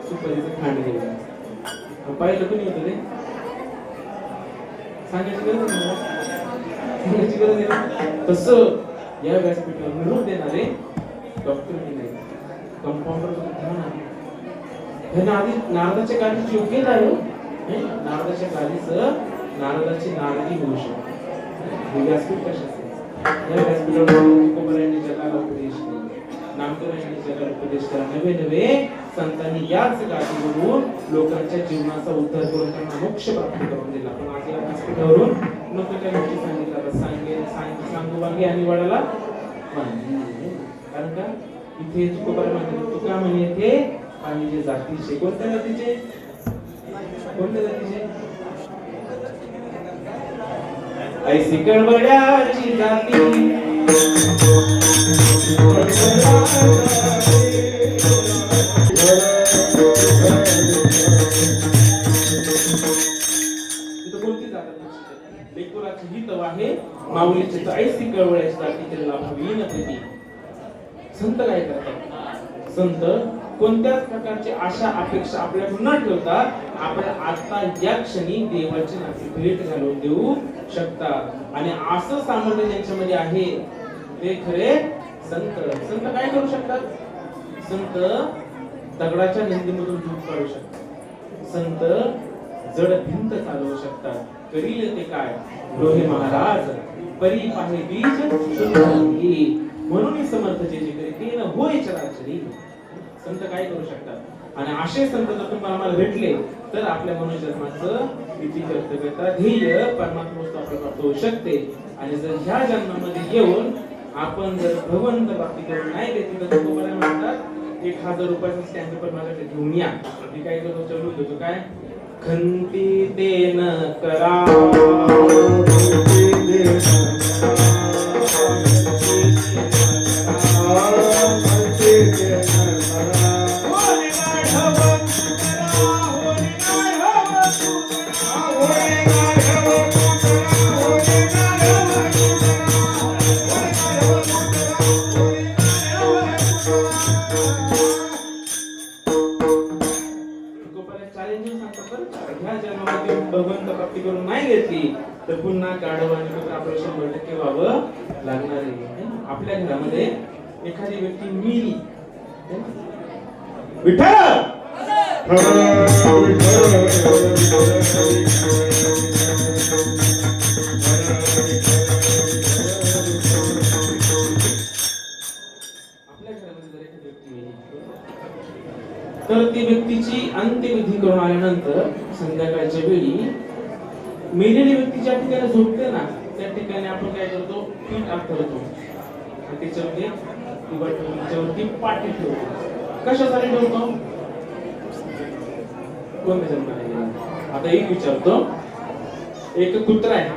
सुपारीचं खांड गेलं, पाहिलं कोणी होतं ते सांगायची गरज नाही, सांगायची गरज नाही. तसं या व्यासपीठावर निरोप देणारे डॉक्टर नाही, कंपाऊंडर ह्यांना आधी नारदाच्या गाडीची योग्यता आहे. नारदाच्या गाडीचं नारदाची नारदी होऊ शकते. व्यासपीठ कशाचं या व्यासपीठावर तुकोबारायांनी जगाला उपदेश केला, नामदेवांनी जगाला उपदेश केला. नवे नवे संतांनी याच गाडीवरून लोकांच्या जीवनाचा उद्धार करून त्यांना मोक्ष प्राप्त करून दिला. पण आज या व्यासपीठावरून नको त्या गोष्टी सांगितल्या, सांगू वागे आणि वडाला कारण का इथे तुकोबारा म्हणतात, तुका म्हणे येथे पाहिजे जातीचे. कोणत्या जातीचे? कोणत्या जातीचे? ऐसी कळवळ्याची जाती कोणती जात? लेकुराची हित आहे माऊलीची ऐसी कळवळ्याची जाती त्याला भावी न प्रती. संत काय करतात? संत कोणत्याच प्रकारची आशा अपेक्षा आपल्याकडून न ठेवता आपल्या आता या क्षणी देवाची नाती भेट घालून देऊ शकतात. आणि असं सामर्थ्य ज्यांच्यामध्ये आहे ते खरे संत. संत काय करू शकतात? संत दगडाच्या नंदीमधून दूध काढू शकतात. संत जड भिंत चालवू शकतात. करील ते काय लोहे महाराज परी पाहे बीज शुद्धी, म्हणून समर्थ जे करी ते न होय चराचरी. संत काय करू शकतात? आणि असे संत जर तुम्हाला मला भेटले तर आपल्या मनुष्य जन्माचं किती कर्तव्यता ध्येय परमात्मा वस्तू आपल्याला प्राप्त होऊ शकते. आणि जर ह्या जन्मामध्ये येऊन आपण जर भगवंत प्राप्ती करून नाही घेतली तर तुम्हाला म्हणतात 1000 रुपयाचा स्टॅम्प पेपर माझ्याकडे घेऊन या. मी काय करतो चलून देतो काय खंती देन करा भगवंत प्राप्ती करून नाही घेतली तर पुन्हा गाढव आणि आपलं 100% व्हावं लागणार आहे. आपल्या घरामध्ये एखादी व्यक्ती मिली विठ्ठल आपल्या घरामध्ये जर एखादी व्यक्ती मिली तर ती व्यक्तीची अंत्यविधी करून आल्यानंतर संध्याकाळच्या वेळी मेलेली व्यक्ती ज्या ठिकाणी झोपते ना त्या ठिकाणी आपण काय करतो पीठ आखरतो आणि त्याच्यावरती पाठी ठेवतो. कशासाठी ठेवतो? कोणत्या जन्माला गेला? आता एक विचारतो, एक कुत्रा आहे,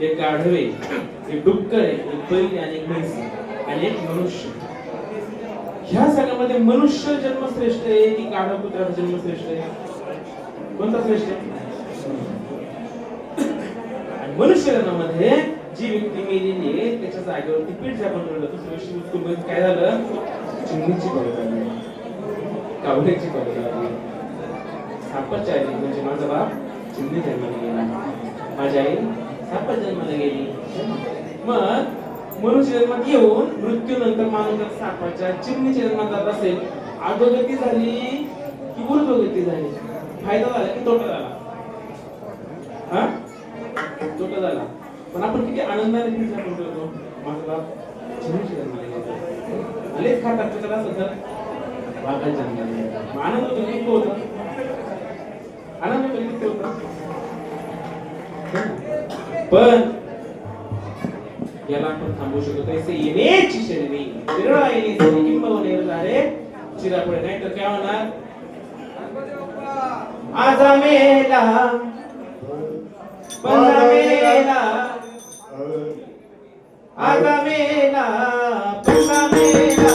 एक गाढव आहे, एक डुक्कर आहे, एक बैल आणि एक म्हैस आणि एक मनुष्य. ह्या सगळ्यामध्ये मनुष्य जन्म श्रेष्ठ आहे की गाढव कुत्र्याचा जन्म श्रेष्ठ आहे? कोणता श्रेष्ठ आहे? आणि मनुष्य जन्मामध्ये जी व्यक्ती मेलेली आहे त्याच्या जागेवरती पीठ झाकून ठेवलं. दुसऱ्या दिवशी स्कूलमध्ये काय झालं? चिमणीची कॉलेज आली, कावड्याची कॉलेज आली, सापाची आली. म्हणजे माझा बाप चिमणी जन्माला गेला, माझी आई सापात जन्माला गेली. मग मनुष्य जन्मात येऊन मृत्यूनंतर माणूस जर सापाच्या चिमणीच्या जन्मात जात असेल, अधोगती झाली की ऊर्ध्वगती झाली, फायदा झाला की तोटा झाला? हा, तोटा झाला. पण आपण किती आनंदाने पिझ्झा बनवतो, माझा चिमणीच्या जन्माला गेला, आलेच खातात त्याला सध्या वाघाच्या जन्माला गेला. आनंद होतो की होता? आनंद होतो की होता? पण याला आपण थांबवू शकतो. ऐसे येण्याची शरीरी विरळा येण्याची किंबहुना झाले चिरापुढे, नाही तर काय होणार? आजा मेला पंजा मेला, आजा मेला पंजा मेला,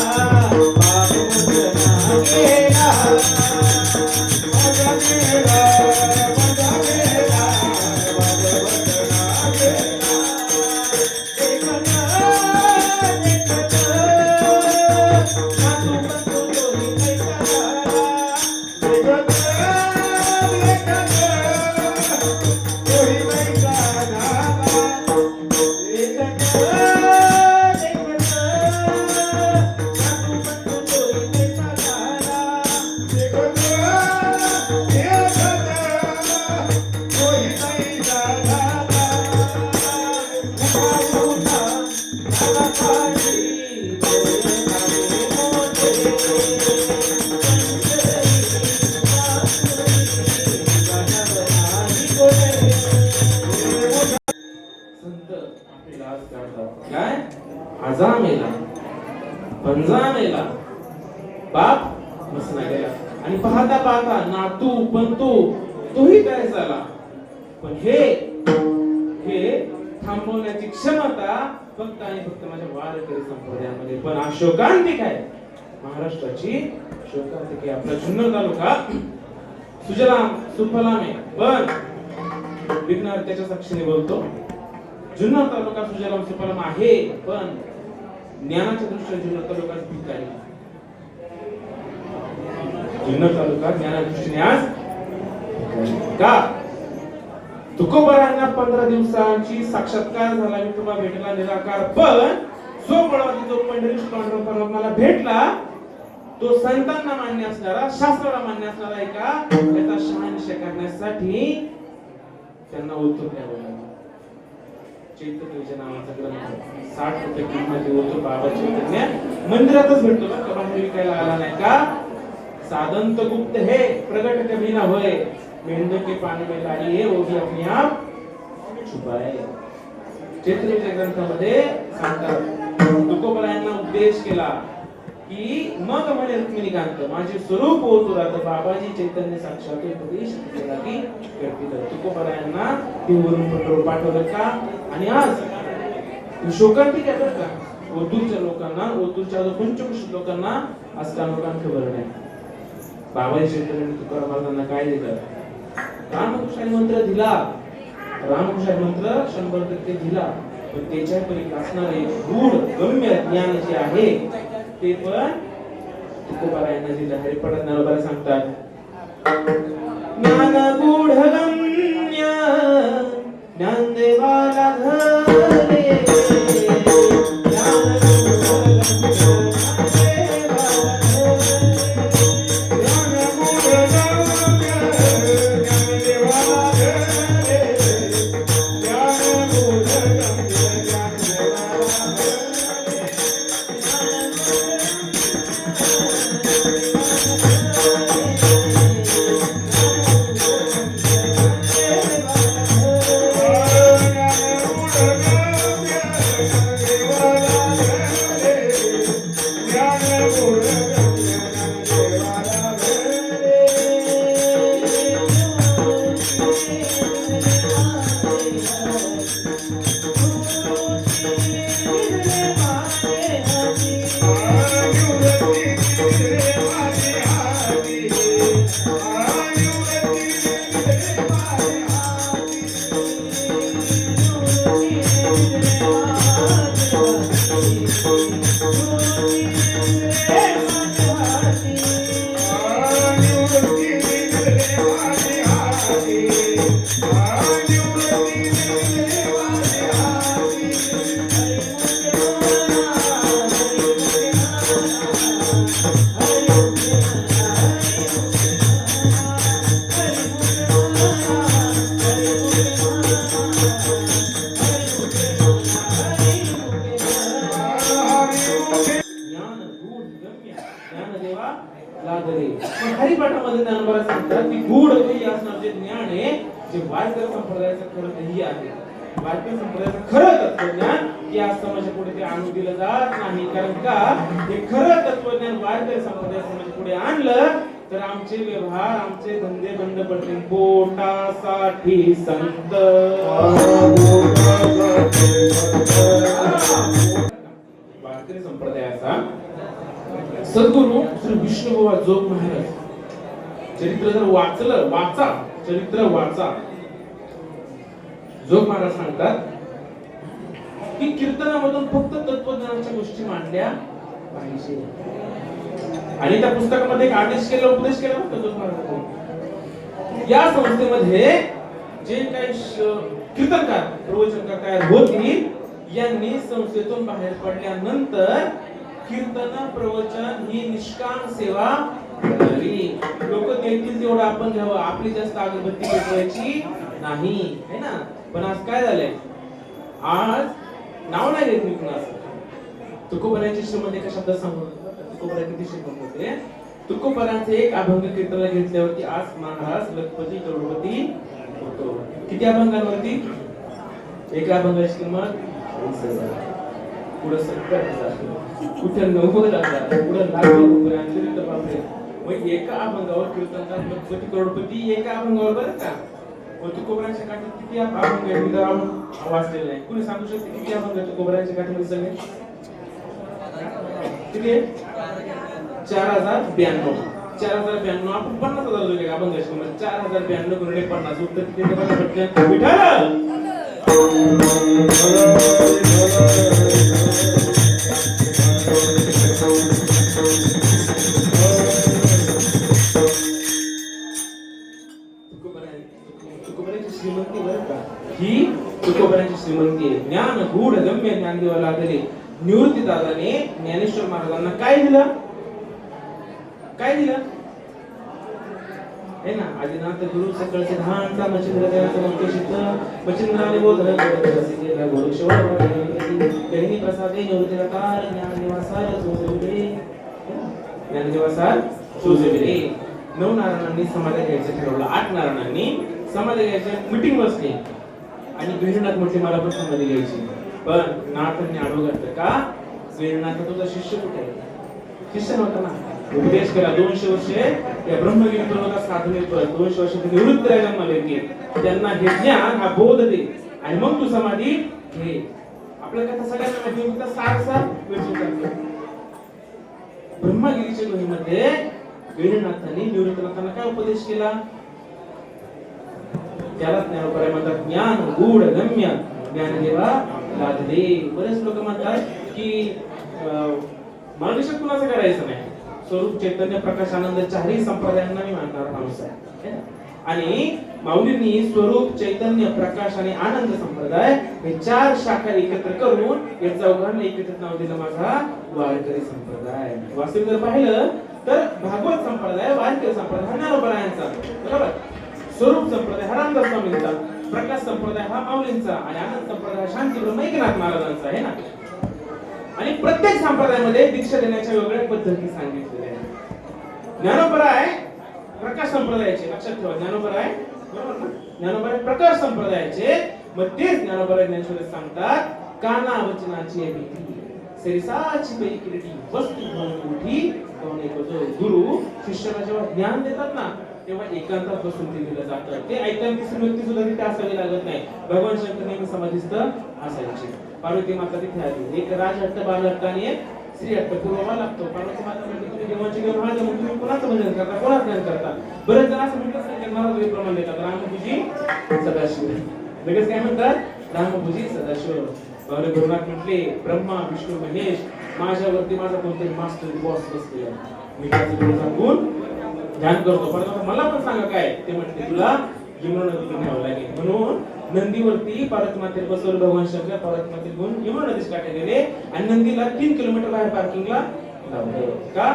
बाबू मुद्दना गेला. आजा मेला पंजा मेला, बाबू मुद्दना गेला. काय आजा मेला पंजा मेला, बाप मसना गेला. आणि पाहता पाहता नातू पंतू तोही काय झाला. पण हे थांबवण्याची क्षमता फक्त आणि फक्त माझ्या वारकरी संप्रदायामध्ये. पण अशोकांतिक आहे, महाराष्ट्राची शोकांतिक आहे. आपला जुन्नर तालुका सुजलाम सुफलाम आहे, पण विघ्नार त्याच्या साक्षीने बोलतो. जुन्नर तालुका सुजलाम सुफलाम आहे, पण ज्ञानाच्या दृष्टीने जुन्नर तालुका भिकारी. जुन्नर तालुका ज्ञानाच्या दृष्टीने आज का? तुकोबारांना 15 दिवसांची साक्षात्कार झाला, विठोबा भेटला निराकार. पण सोपळवादी जो पंढरीश पांडुरंग परमात्म्याला भेटला, तो संतांना मान्य असणारा, शास्त्राला मान्य असणारा आहे का, त्याचा शहानिशा करण्यासाठी त्यांना उत्तर द्यावं लागलं. चैतन्य नावाचा ग्रंथ 60 रुपये किंमत होतो. बाबा चैतन्य मंदिरातच भेटतो ना, कमांडरी विकायला आला नाही का. साधंत गुप्त है प्रगट कभी ना होय, मेंढे के पानी में लाई है वो भी अपने आप छुपाए. चैतन्याच्या ग्रंथामध्ये सांगतात, तुकोबारायांना उपदेश केला की मग म्हणे रुक्मिणीकांत माझे स्वरूप होतो राहतं. बाबाजी चैतन्य साक्षात उपदेश केला की व्यक्तीला तुकोबारायांना वरून पंढरपूर पाठवलं का. आणि आज शोकांतिक येतात का ओतूरच्या लोकांना, ओतूरच्या पंचकृषी लोकांना आज का लोकांना खबर नाही. बाबाजी चैतन्य तुकाराम महाराजांना काय दिलं? रामकृष्ण मंत्र दिला, रामकृष्ण मंत्र 100% दिला. पण त्याच्या पलीकडे असणारे गूढ गम्य ज्ञान जे आहे ते पण तुकोबारायांना दिलं. हरिपडत नारोबारा सांगतात, ज्ञान गूढ गम्य ज्ञानदेवाला धरे, लादरे. पण हरिपाठामध्ये ज्ञानोबा सांगतात की गूढ ध्येय असणारे जे ज्ञान आहे जे वारकरी संप्रदायाचं खरं ध्येय आहे. वारकरी संप्रदायाचं खरं तत्वज्ञान या समाजा पुढे ते आणून दिलं जात नाही. कारण का हे खरं तत्वज्ञान वारकरी संप्रदाय समाजा पुढे आणलं तर आमचे व्यवहार आमचे धंदे बंद पडतील. पोटासाठी संत वारकरी संप्रदायाचा सद्गुरु श्री विष्णुबुवा जोग महाराज चरित्र जर चरित्र वाचा. जोग महाराज सांगतात की कीर्तनामधून फक्त तत्वज्ञानाच्या गोष्टी मांडल्या पाहिजे. आणि त्या पुस्तकामध्ये एक उपदेश केला होता जोग महाराज. या संस्थेमध्ये जे काही कीर्तनकार प्रवचनकार तयार होतील यांनी संस्थेतून बाहेर पडल्यानंतर कीर्तन प्रवचन ही निष्काम सेवा करावी. लोक देतील तेवढं आपण घ्यावं. आपली जास्त अगरबत्ती पेटवायची नाही है ना. पण आज काय झालंय आज नाव नाही घेत मी कुणाचं. तुकोबरायांच्या श्रीमध्ये एका शब्दात सांगू तुकोबरा किती श्रीमंत होते. तुकोबरांचे एक अभंग कीर्तनला घेतल्यावरती आज महाराज लखपती करोडपती होतो. किती अभंगांवरती? एका अभंगाची किंमत 20,000, पुढे 70,000, कुठे 90,000, पुढे लाख बापरे. मग एका अभंगावर कीर्तनकार लखपती करोडपती एका अभंगावर बरं का. तुकोबरांच्या काठी किती अभंग आहे वाचलेला आहे. कुणी सांगू शकते किती अभंग आहे तुकोबरांच्या काठीमध्ये सगळे? किती आहे? 4092. 4092 आपण 50,000 जोडले अभंगाची किंमत 4092 गुणिले 50 उत्तर किती येते बघा पटकन. विठ्ठल श्रीमंती बरं का ही तुकोबरांची श्रीमंती आहे. ज्ञान गूढ गम्य ज्ञानदेवा लादले. निवृत्ती दादाने ज्ञानेश्वर महाराजांना काय दिलं? काय दिलं है ना. आदिनाथ गुरु सकळचे धानचा मच्छिंद्र देवाचा मंकेशित मच्छिंद्राने बोधन रसिकेला गोरक्षवर गहिनी प्रसादे निवृत्तीदातार ज्ञानदेवासार सोजविले. ज्ञानदेवासार सोजविले. 9 नारायणांनी समाधी घ्यायचं ठरवलं. 8 नारायणांनी समाधी घ्यायची मीटिंग बसली आणि गहिनीनाथ म्हटले मला पण समाधी घ्यायची. पण नाथांनी आडवं घातलं का गहिनीनाथ तुझा शिष्य कुठे आहे? शिष्य नव्हता ना. उपदेश केला 200 वर्षे या ब्रह्मगिरीतून होता साधने. 200 वर्ष निवृत्त राजांना की त्यांना हे ज्ञान हा बोध दे आणि मग तू समाधी घे. आपल्या कथा सगळ्यांना माहिती होता. सारसा ब्रह्मगिरीच्या गुहेमध्ये गहिनीनाथांनी निवृत्तनाथांना काय उपदेश केला? त्याला ज्ञानोबा म्हणतात ज्ञान गूढ गम्य ज्ञानदेवा लादले. बरेच लोक म्हणतात की मार्गदर्शन कुणाचं करायचं नाही. स्वरूप चैतन्य प्रकाश आनंद चारही संप्रदायांना मी मानणारा माणूस आहे. आणि माऊलींनी स्वरूप चैतन्य प्रकाश आणि आनंद संप्रदाय हे 4 शाखा एकत्र करून या चौघांना एकत्रित नाव दिलं माझा वारकरी संप्रदाय. वास्तविक जर पाहिलं तर भागवत संप्रदाय वारकरी संप्रदाय ज्ञानोबरायांचा बरोबर. स्वरूप संप्रदाय हा रामदास स्वामींचा, प्रकाश संप्रदाय हा माऊलींचा आणि आनंद संप्रदाय शांती ब्रह्म एकनाथ महाराजांचा आहे ना. आणि प्रत्येक संप्रदायामध्ये दीक्षा देण्याच्या वेगवेगळ्या पद्धती सांगितलेल्या आहेत. ज्ञानोबराय प्रकाश संप्रदायाचे लक्षात ठेवा. ज्ञानोबराय बरोबर ना. ज्ञानोबराय प्रकाश संप्रदायाचे. मग तेच ज्ञानोबराय ज्ञानेश्वर सांगतात काना वचनाची भीती सरिसाची पै किरटी वस्तू घेऊन उठी कोण एक गुरु शिष्याला जेव्हा ज्ञान देतात ना तेव्हा एकांतात बसून ते दिलं जातं. ते ऐकताना तिसरी व्यक्ती सुद्धा तिथे असावी लागत नाही. भगवान शंकर नेहमी समाधीस्थ असायचे. पार्वती माता तिथे आली. एक राजहट्ट बालहट्ट आणि एक स्त्रीहट्ट पुरवा लागतो. पार्वती माता म्हणते तुम्ही देवाची घेऊन राहा मग तुम्ही कोणाचं भजन करता कोणाचं ध्यान करता. बरेच जण असं म्हणतात की महाराज प्रमाण देतात रामपूजी सदाशिव. लगेच काय म्हणतात रामपूजी सदाशिव. बावले गुरुनाथ म्हटले ब्रह्मा विष्णू महेश माझ्यावरती माझा कोणतरी मास्टर बॉस बसलेला मी त्याचं सांगून ध्यान करतो. परंतु मला पण सांगा काय ते म्हटले तुला यमुना नदीला न्यावं लागेल. म्हणून नंदीवरती पार्वती मातेला बसवलं भगवान शंकर. पार्वती मातेला घेऊन यमुना नदीच्या काठी गेले आणि नंदीला 3 किलोमीटर बाहेर पार्किंगला लावलं. का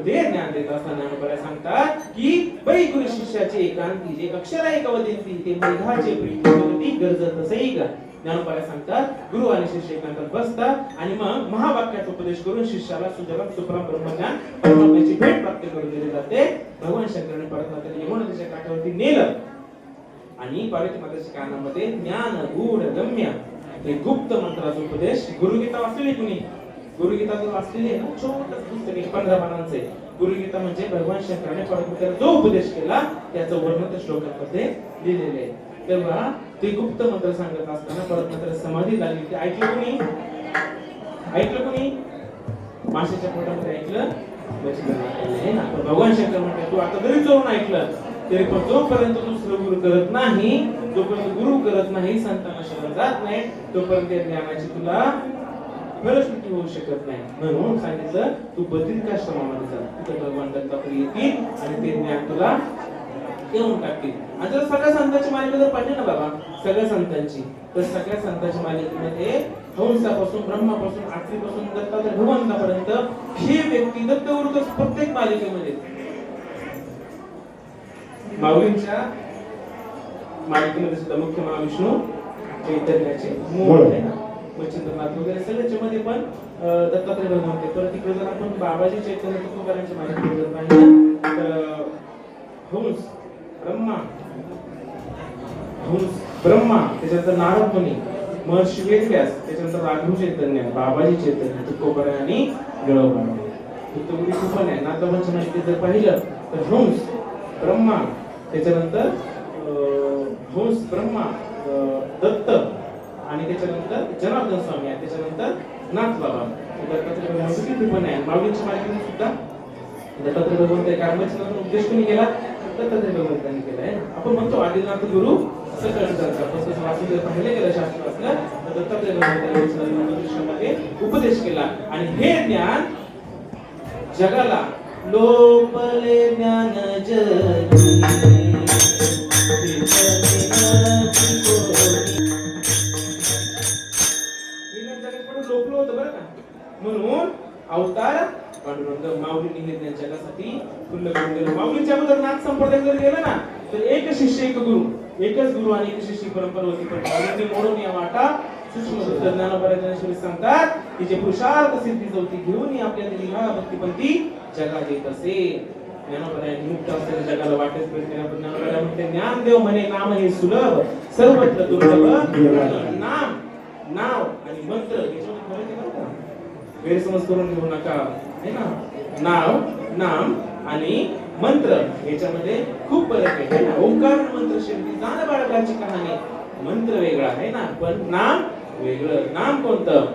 ते ज्ञान देत असताना ज्ञानोबा सांगतात की पै गुरु शिष्याचे एकांती जे अक्षर आहे कवदिंती ते मेघाचे प्रीती गरजत सैगा ज्ञानोबाला सांगतात गुरु आणि शिष्य एकमेकांत बसतात आणि मग महावाक्याचा उपदेश करून शिष्याला सुजलाम सुफलाम ब्रह्मज्ञान परमात्म्याची भेट प्राप्त करून दिली जाते. भगवान शंकराने परत त्याला यमुना नदीच्या काठावरती नेलं आणि पार्वती मातेच्या कानामध्ये ज्ञान गूढ गम्य हे गुप्त मंत्राचा उपदेश. गुरुगीता वाचलेली कुणी? गुरुगीता जो वाचलेली आहे ना, छोटं पुस्तक आहे, 15 पानांचं आहे. गुरुगीता म्हणजे भगवान शंकराने पार्वतीला जो उपदेश केला त्याचं वर्णन त्या श्लोकामध्ये लिहिलेले आहे. तेव्हा ते गुप्त मंत्र सांगत असताना परत मात्र समाधी लागली. ते ऐकलं कुणी? ऐकलं कुणी? माशाच्या पोटामध्ये ऐकलं आहे ना. भगवान शंकर म्हणतात तू आता जरी चोरून ऐकलं तरी पण जोपर्यंत तू गुरु करत नाही, जोपर्यंत गुरु करत नाही, संतांना शरण जात नाही, तोपर्यंत या ज्ञानाची तुला फलश्रुती होऊ शकत नाही. म्हणून सांगितलं तू बद्रिकाश्रमामध्ये जा, तिथे भगवान दत्तात्रय येतील आणि ते ज्ञान तुला देऊन टाकतील. आणि जर सगळ्या संतांची मालिका जर पाहिजे ना बाबा, सगळ्या संतांची, तर सगळ्या संतांच्या मालिकेमध्ये हंसापासून ब्रह्मापासून आठवीपासून दत्तात्रय भगवंतापर्यंत ही व्यक्ती दत्तगुरु प्रत्येक मालिकेमध्ये माऊलींच्या मालिकेमध्ये सुद्धा मुख्य महाविष्णू चैतन्याचे मूळ आहे ना, मच्छिंद्रनाथ वगैरे सगळ्याच्या मध्ये पण दत्तात्रय भगवंत. परत तिकडे जर आपण बाबाजी चैतन्य तुकोबारांच्या मालिकेमध्ये जर पाहिलं तर हंस ब्रह्मा त्याच्यानंतर नारद मुनी, महर्षी वेदव्यास, त्याच्यानंतर राघव चैतन्य, बाबाजी चैतन्य, तुकोबारा आणि गळोबा. दत्तगुरू खूप आहे. नाथाबांच्या मालिकेत जर पाहिलं तर हंस ब्रह्मा, त्याच्यानंतर हंस ब्रह्मा दत्त आणि त्याच्यानंतर जनार्दन स्वामी आहे, त्याच्यानंतर नाथ बाबा. दत्तात्रय भगवंत किती पण आहे. माऊलींच्या मालिकेमध्ये सुद्धा दत्तात्रय भगवंत कर्मचंद्राचा उपदेश कोणी केला? दत्तात्रय भगवंतांनी केला आहे. आपण म्हणतो आदिनाथ गुरु सकाळचा वासुदेव पाहिले गेलं शास्त्र असलं तर दत्तात्रय भगवंतांनी उपदेश केला आणि हे ज्ञान जगाला लोपले ज्ञान जगी लोकलो होतं बरं का. म्हणून अवतार पांडुरंग माऊलींनी हे ज्ञान जगासाठी खुल्लं करून दिलं. माऊलींच्या अगोदर नाथ संप्रदाय जर गेलं ना तर एक शिष्य एक गुरु, एकच गुरु आणि एक शिष्य परंपरा होती. पण माऊलींनी मोडून या वाटा सूक्ष्म ज्ञानोबा सांगतात की जे पुरुषार्थ सिद्धी चौथी घेऊन आपल्या दिलीला भक्तिपंथी जगा देत असे. ज्ञानोबरायांनी मुक्त असलेल्या जगाला वाटेच भेटले. ज्ञानोबरा म्हणते ज्ञानदेव म्हणे नाम हे सुलभ सर्वत्र दुर्लभ. नाम नाव आणि मंत्र याच्यामध्ये फरक आहे बरं का, गैरसमज करून घेऊ नका है ना. नाव नाम आणि मंत्र याच्यामध्ये खूप फरक आहे ना. ओंकार मंत्र शेवटी जाण बाळगाची कहाणी, मंत्र वेगळा आहे ना पण नाम वेगळं. नाम कोणतं?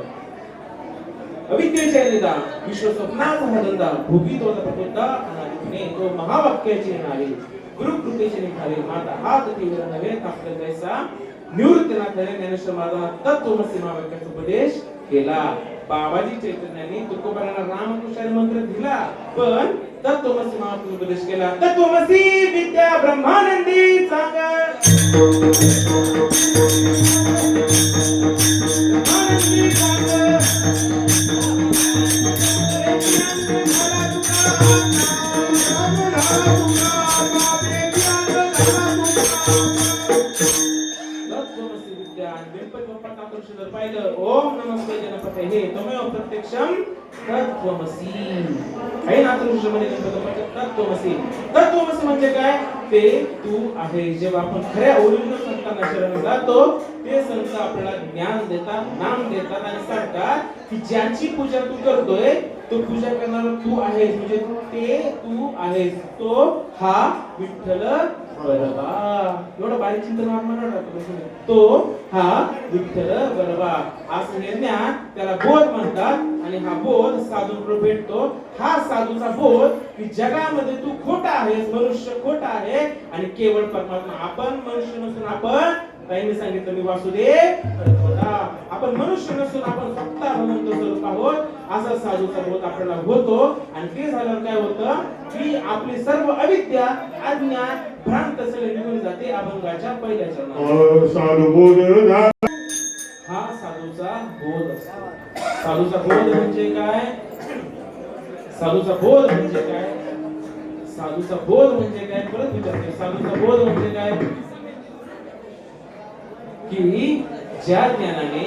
अविद्येच्या निदा विश्व स्वप्नाचा धंदा भोगी तो प्रपोता अनादिने तो महावाक्याचे नावे गुरु कृपेचे निघाले माता हात तीव्र नव्हे तापले जैसा निवृत्तीनाथ ज्ञानेश्वर महाराजांना तत्वमसी महावाक्याचा उपदेश केला. बाबाजी चैतन्याने तुकोबारांना रामकृष्णाने मंत्र दिला पण तत्वमसी महावाक्याचा उपदेश केला. तत्वमसी विद्या ब्रह्मानंदी सांगा ओम नमस्ते गणपते हे तमेव प्रत्यक्षम तत्वमसी आहे ना. तत्वमसी तत्वमसी म्हणजे काय? ते तू आहे. जेव्हा आपण खऱ्या ओरिजिनल संतांना शरण जातो ते संत आपल्याला ज्ञान देतात, नाम देतात आणि सांगतात की ज्याची पूजा तू करतोय तो पूजा करणारा तू आहेस. म्हणजे ते तू आहेस, तो हा विठ्ठल बरोबा. एवढं बारीक चिंतन मानणार तो हा विठ्ठल बरोबा असं हे ज्ञान त्याला बोध म्हणतात. आणि हा बोध साधूकडे भेटतो. हा साधूचा बोध की जगामध्ये तू खोटा आहेस, मनुष्य खोटा आहे आणि केवळ परमात्मा. आपण मनुष्य नसून आपण ताईने सांगितलं मी वासुदेव आपण मनुष्य नसून आपण स्वतः भगवंत स्वरूप आहोत असा साधूचा बोध आपल्याला होतो. आणि ते झाल्यावर काय होतं की आपली सर्व अविद्या अज्ञान भ्रांत सगळे निघून जाते अभंगाच्या पहिल्या चरणात. हा साधूचा बोध असतो. साधूचा बोध म्हणजे काय? साधूचा बोध म्हणजे काय? साधूचा बोध म्हणजे काय? परत विचारते. साधूचा बोध म्हणजे काय? की ज्या ज्ञानाने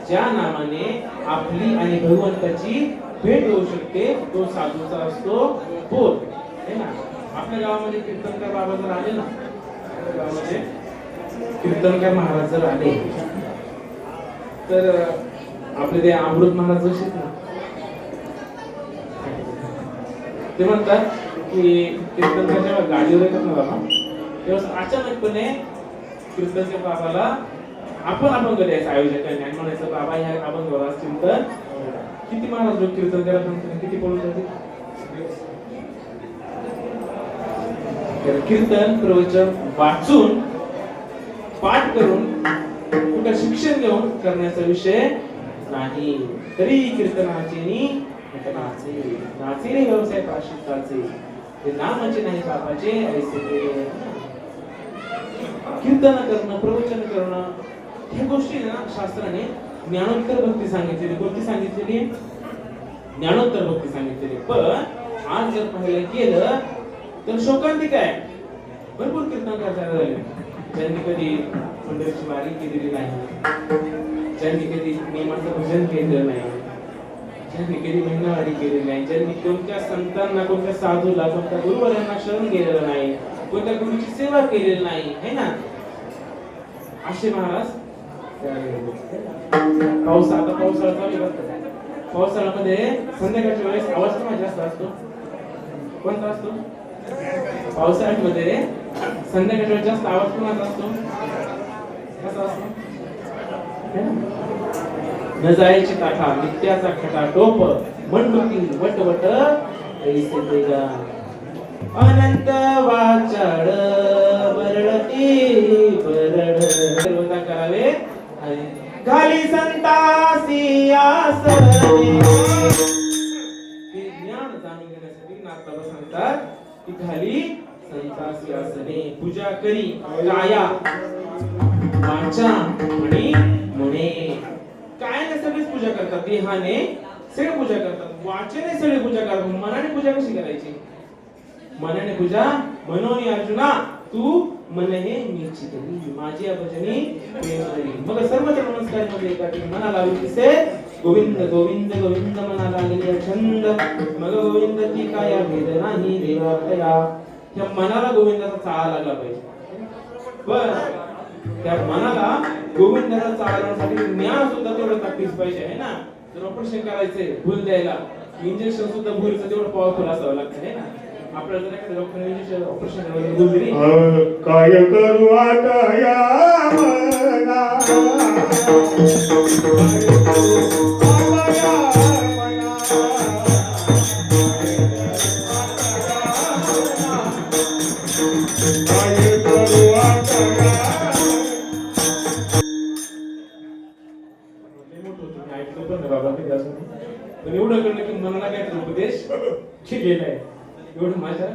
ज्या नामाने आपली आणि भगवंताची भेट होऊ शकते तो साधूचा असतो बोध. है ना? आपल्या गावामध्ये कीर्तनकार बाबा जर आले ना, आपल्या गावामध्ये कीर्तनकार महाराज जर आले तर आपले ते अमृत महाराज जसे ना ते म्हणतात की कीर्तनकार जेव्हा गाडीवर येतात ना बाबा तेव्हा अचानकपणे कीर्तनकार बाबाला आपण कधी यायचं आयोजकांनी आणि म्हणायचं बाबा ह्या आपण बघा असतील तर किती महाराज लोक कीर्तन करत नंतर किती पळून जाते. कीर्तन प्रवचन वाचून पाठ करून कुठं शिक्षण घेऊन करण्याचा विषय नाही. तरी कीर्तनाचे नाचे व्यवसाय प्राशिताचे ते नामाचे नाही बाबाचे ऐसे ते. कीर्तन करणं प्रवचन करणं ह्या गोष्टी ना शास्त्राने ज्ञानोत्तर भक्ती सांगितलेली. कोणती सांगितलेली? ज्ञानोत्तर भक्ती सांगितलेली. पण आज जर पाहायला गेलं तर शोकांतिक आहे. भरपूर कीर्तनकार झाले ज्यांनी कधी पंढरीची वारी केलेली नाही, ज्यांनी कधी नियमाचं भजन केलेलं नाही, ज्यांनी कधी महिनावारी केलेली नाही, ज्यांनी कोणत्या संतांना कोणत्या साधूला कोणत्या गुरुवरांना शरण गेलेलं नाही, कोणत्या गुरुची सेवा केलेली नाही, है ना? असे महाराज पावसाळा चालू आहे. पावसाळ्यामध्ये संध्याकाळच्या वेळेस आवाज कोणा जास्त असतो? कोणता असतो? पावसाळ्यामध्ये संध्याकाळच्या वेळेस जास्त आवाज कोणाचा असतो? कसा असतो? न जायची काठा नित्याचा खटा टोप मंडुकी वटवट ऐसे तेगा अनंत वाचाळ बरळती बरळ देवता करावे घाली संतासी आसने. हे ज्ञान जाणून घेण्यासाठी नाथबाबा सांगतात की घाली संतासी आसने पूजा करी काया वाचा आणि मने. काय नाही सगळीच पूजा करतात, देहाने सगळे पूजा करतात, वाचेने सगळे पूजा करतात. मनाने पूजा कशी करायची? मनाने पूजा मनोनी अर्जुना तू मन हे मीची करी माझी भजनी प्रेम करी. मग सर्वत्र नमस्कार मध्ये एका मनाला दिसे गोविंद गोविंद गोविंद मनाला लागले छंद मग गोविंद ती काय भेद नाही देवा तया. त्या मनाला गोविंदाचा चाळा लागला पाहिजे. बस त्या मनाला गोविंदाचा चाळा लागण्यासाठी ज्ञान सुद्धा तेवढं ताकदीच पाहिजे, है ना? जर ऑपरेशन करायचंय भूल द्यायला इंजेक्शन सुद्धा भूलचं तेवढं पॉवरफुल असावं लागतं, है ना? आपल्याला जर एखाद्या डॉक्टरने इंजेक्शन ऑपरेशन करायला भूल दिली काय करू आता या मना पण एवढं कळलं की मनाला काय उपदेश केलेला आहे एवढं माझ्या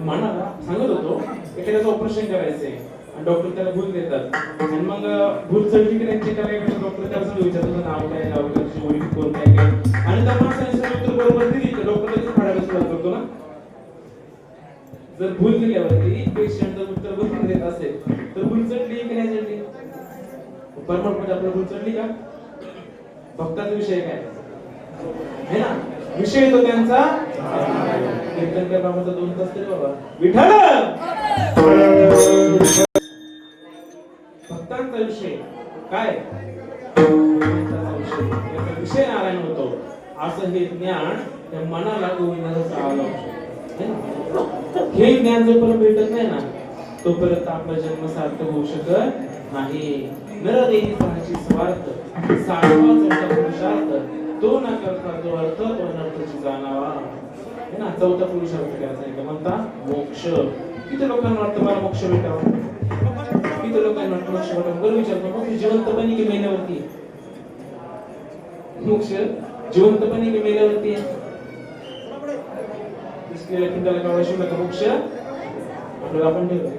मनाला सांगत होतो एखाद्याचं ऑपरेशन करायचंय आणि डॉक्टर त्याला भूल देतात आणि मग भूल चढली की त्यांची करायला डॉक्टर त्याला सगळं विचारतात नाव काय नाव काय वडील कोण काय काय आणि त्या माणसाने सगळं उत्तर बरोबर दिली तर डॉक्टर लगेच फाडायला सुरुवात करतो ना. जर भूल दिल्यावरती पेशंट जर उत्तर बरोबर देत असेल तर भूल चढली की नाही चढली? परमात्मा आपल्याला भूल चढली का? भक्ताचा विषय काय है ना? विषय तो त्यांचा कीर्तनकार बाबाचा 2 तास तरी बाबा विठ्ठल भक्तांचा विषय काय? भक्तांचा विषय याचा विषय नारायण होतो. असं हे ज्ञान त्या मनाला गोविंदाचा चाळा हे ज्ञान जोपर्यंत भेटत नाही ना तोपर्यंत आपला जन्म सार्थक होऊ शकत नाही. नर देही प्राण्याची स्वार्थ साधवा चौथा पुरुषार्थ तो न करता जो अर्थ तो अनर्थाची जाणावा, है ना? चौथा पुरुषार्थ करायचा आहे का म्हणता मोक्ष. किती लोकांना वाटतं मला मोक्ष भेटावा? किती लोकांना वाटतं मोक्ष भेटावा? बरं विचारतो मोक्ष जिवंतपणी की मेल्यावरती? मोक्ष जिवंतपणी की मेल्यावरती आहे? पिंडाला कावळा शिवला का मोक्ष आपल्याला आपण ठेवलं.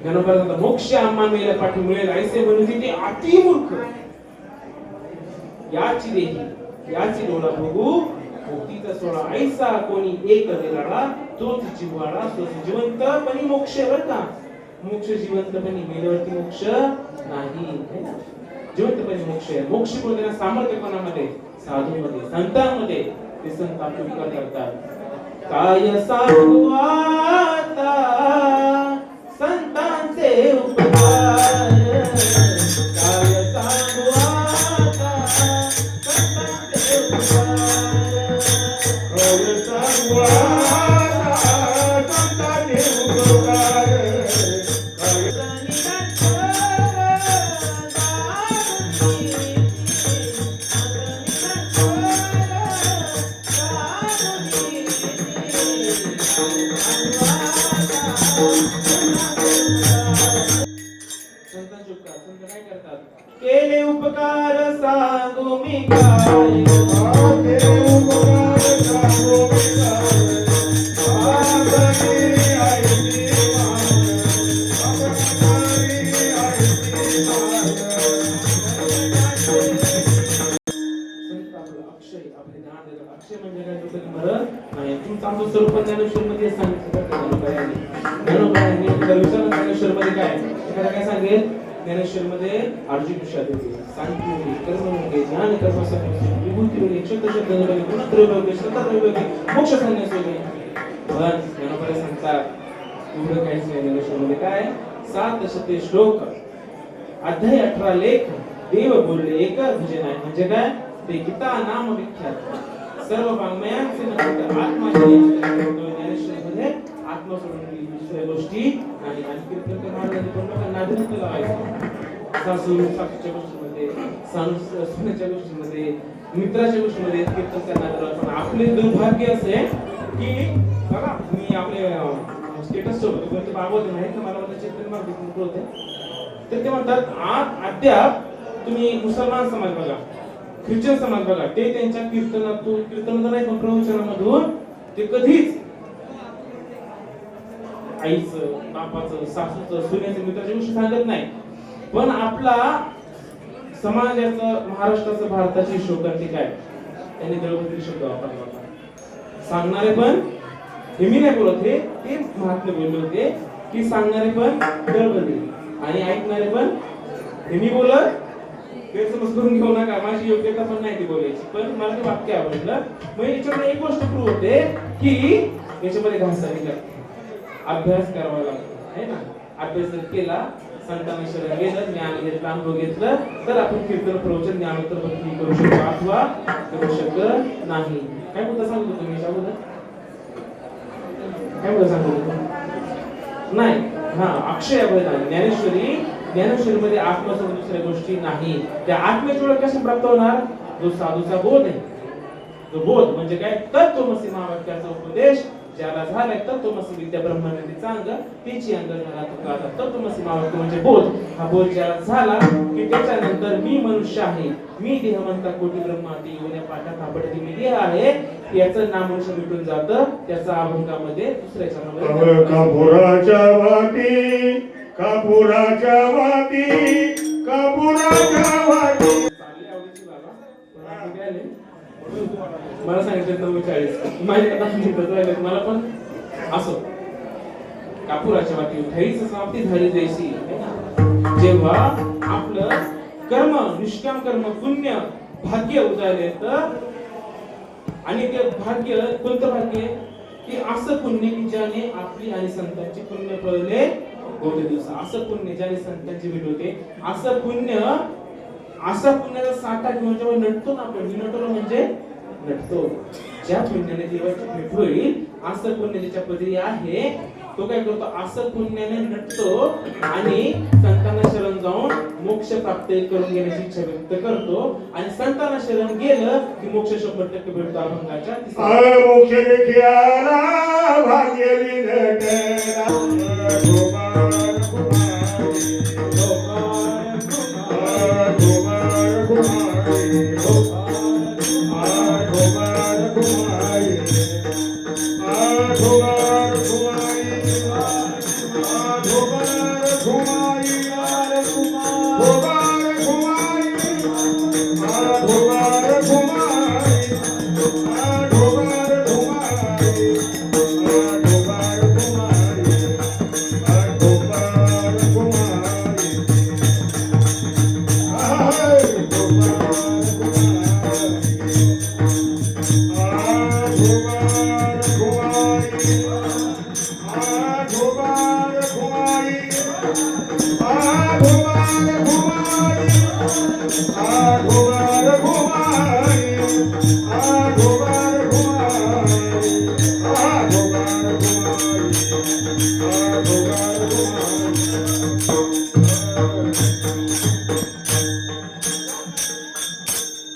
ज्ञानोबा मोक्ष आम्हा मेल्या पाठी मिळेल ऐसे म्हणून ती अति मूर्ख याची देही याची डोळा बघू मुक्तीचा सोळा ऐसा कोणी एक निराळा तोच जिव्हाळा तोच जिवंतपणी मोक्ष. बर का? मोक्ष जिवंतपणे मेल्यावरती मोक्ष नाही है ना? जिवंतपणे मोक्ष आहे. मोक्ष बोलताना सामर्थ्य कोणामध्ये? साधूमध्ये, संतांमध्ये. ते संत आपले उपकार करतात. काय सांगू आता संतांचे उपकार, काय सांगू आता संतांचे उपकार. काय सांगू आता संतांचे उपकार. संतांचे उपकार. संत काय करतात? केले उपकार सांगू मी काय, केले उपकार सांगू मी काय. आपली आईची मान, आपली आईची मान. संत आपलं अक्षय आपले ज्ञान देतात. अक्षय म्हणजे काय? तुझं मरण नाही. तुमचं आमचं स्वरूप ज्ञानेश्वरमध्ये सांगितलं ज्ञानोबायांनी ज्ञानेश्वरमध्ये काय एखादा काय सांगेल? ज्ञानेश्वरमध्ये अर्जुन विषाद होते, सांख्य होते, कर्म होते, ज्ञान कर्म संन्यास, विभूती होते, क्षत्र शब्द होते, गुणत्रय होते, श्रद्धा होते, मोक्ष संन्यास होते. पण ज्ञानोबा सांगतात एवढं काहीच नाही. ज्ञानेश्वरमध्ये काय 7 श्लोक, अध्याय 18 लेख, देव बोलले एक भजन आहे. म्हणजे काय? ते गीता नाम विख्यात सर्व वाङ्मयांचे नव्हतं ज्ञानेश्वरमध्ये आत्मा सोडून दुसऱ्या गोष्टी नाही. आणि कीर्तन महाराजांनी पण लोकांना अभिनंदन लावायचं. सासूच्या गोष्टीमध्ये, सुनेच्या गोष्टीमध्ये, मित्राच्या गोष्टीमध्ये कीर्तन करण्यात. पण आपले दुर्भाग्य असे की बघा, मी आपले स्टेटस ठेवतो ते बाबा माहित ना, मला वाटतं चेतन मार्ग होते. तर ते म्हणतात आज अद्याप तुम्ही मुसलमान समाज बघा, ख्रिश्चन समाज बघा, ते त्यांच्या कीर्तनातून नाही पण प्रवचनामधून ते कधीच आईचं, बापाचं, सासूचं, सुनेचं, मित्राच्या गोष्टी सांगत नाही. पण आपला समाजाचं, महाराष्ट्राचं, भारताची शोकांती काय? त्यांनी द्रौपदी शब्द वापरला होता. सांगणारे पण, हे मी नाही बोलत, हे महात्मे बोलले होते की सांगणारे पण द्रौपदी आणि ऐकणारे पण, हे मी बोलत गैरसमज करून घेऊ नका, माझी योग्यता पण नाही ती बोलायची. पण मला ते वाक्य आवडलं. मग याच्यामध्ये एक गोष्ट प्रूव्ह होते की याच्यामध्ये घासावी लागते, अभ्यास करावा लागतो आहे ना. अभ्यास जर केला, संतांना शरण गेलं, ज्ञान घेतलं, अनुभव घेतलं, तर आपण कीर्तन प्रवचन ज्ञानोत्तर भक्ती करू शकतो अथवा करू शकत नाही. काय मुद्दा सांगतो तुम्ही याच्याबद्दल? काय मुद्दा सांगतो नाही? हा, अक्षय अभयदान ज्ञानेश्वरीमध्ये आत्मा सोडून दुसऱ्या गोष्टी नाही. त्या आत्म्याची ओळख कशी प्राप्त होणार? जो साधूचा बोध आहे. तो बोध म्हणजे काय? तत्त्वमसी महावाक्याचा उपदेश ज्याला झालाय, तत्त्वमसी विद्या ब्रह्मनिधीचा अंग त्याची अंग झाला तुका. तत्त्वमसी महावाक्य म्हणजे बोध. हा बोध ज्याला झाला की त्याच्यानंतर मी मनुष्य आहे, मी देहवंता कोटी ब्रह्माती येऊन पाठात आपडती मी देह आहे, याचं नामोनिशान मिटून जातं. त्याचा अभंगामध्ये दुसऱ्याच्या मध्ये कापुराच्या वाटी, कापुराच्या वाटी, कापुराच्या वाटी. मला सांगितलं 49 माझ्या कथा मला पण असो. कापुराच्या वाटी उठाईच समाप्ती झाली जैसी. जेव्हा आपलं कर्म, निष्काम कर्म, पुण्य, भाग्य उजाळले तर, आणि ते भाग्य कोणतं भाग्य? की असं पुण्य की ज्याने आपली आणि संतांची पुण्य पळले होते दिवस. असं पुण्य ज्याने संतांची भेट होते, असं पुण्य, असा पुण्याचा साठा घेऊन जेव्हा नटतो ना आपण, नटलो म्हणजे नटतो. ज्या पुण्याने देवाची भेट होईल, असं पुण्य ज्याच्या पदरी आहे तो काय करतो? असं पुण्याने नटतो आणि संतांना शरण जाऊन मोक्ष प्राप्त करून घेण्याची इच्छा व्यक्त करतो. आणि संतांना शरण गेलं की मोक्ष 100% भेटतो. अभंगाच्या मोक्ष देखियाला भाग्यली नटना. Bye.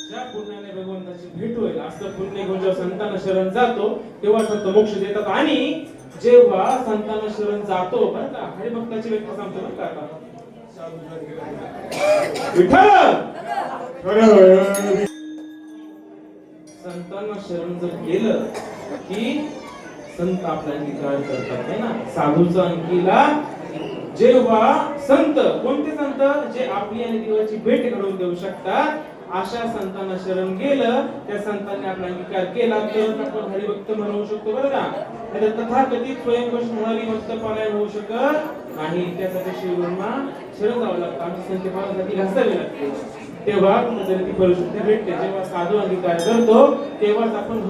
ज्या पुण्याने भगवंताची भेट होईल असं पुण्य घेऊन जेव्हा संतांना शरण जातो तेव्हा संत मोक्ष देतात. आणि जेव्हा संतांना शरण जातो बरं का, हरिभक्ताची व्यक्ती सांगतो बरं का आता विठ्ठल संतांना शरण जर गेलं की संत आपला अंगीकार करतात है ना. साधूचा अंकीला जेव्हा संत, कोणते संत, जे आपली आणि देवाची भेट घडवून देऊ शकतात, अशा संतांना शरण गेलं, त्या संतांनी आपला अंगीकार केला तर आपण हरिभक्त म्हणू शकतो बरं का. तर तथाकथित स्वयंघोषित हरिभक्त पारायण होऊ शकत नाही. त्यासाठी शिवगुरूंना शरण जावं लागतं, आमची संख्येसाठी घासावी लागते. तेव्हा कुठेतरी ती परिस्थिती भेटते. जेव्हा साधू अंगीकार करतो तेव्हाच आपण ह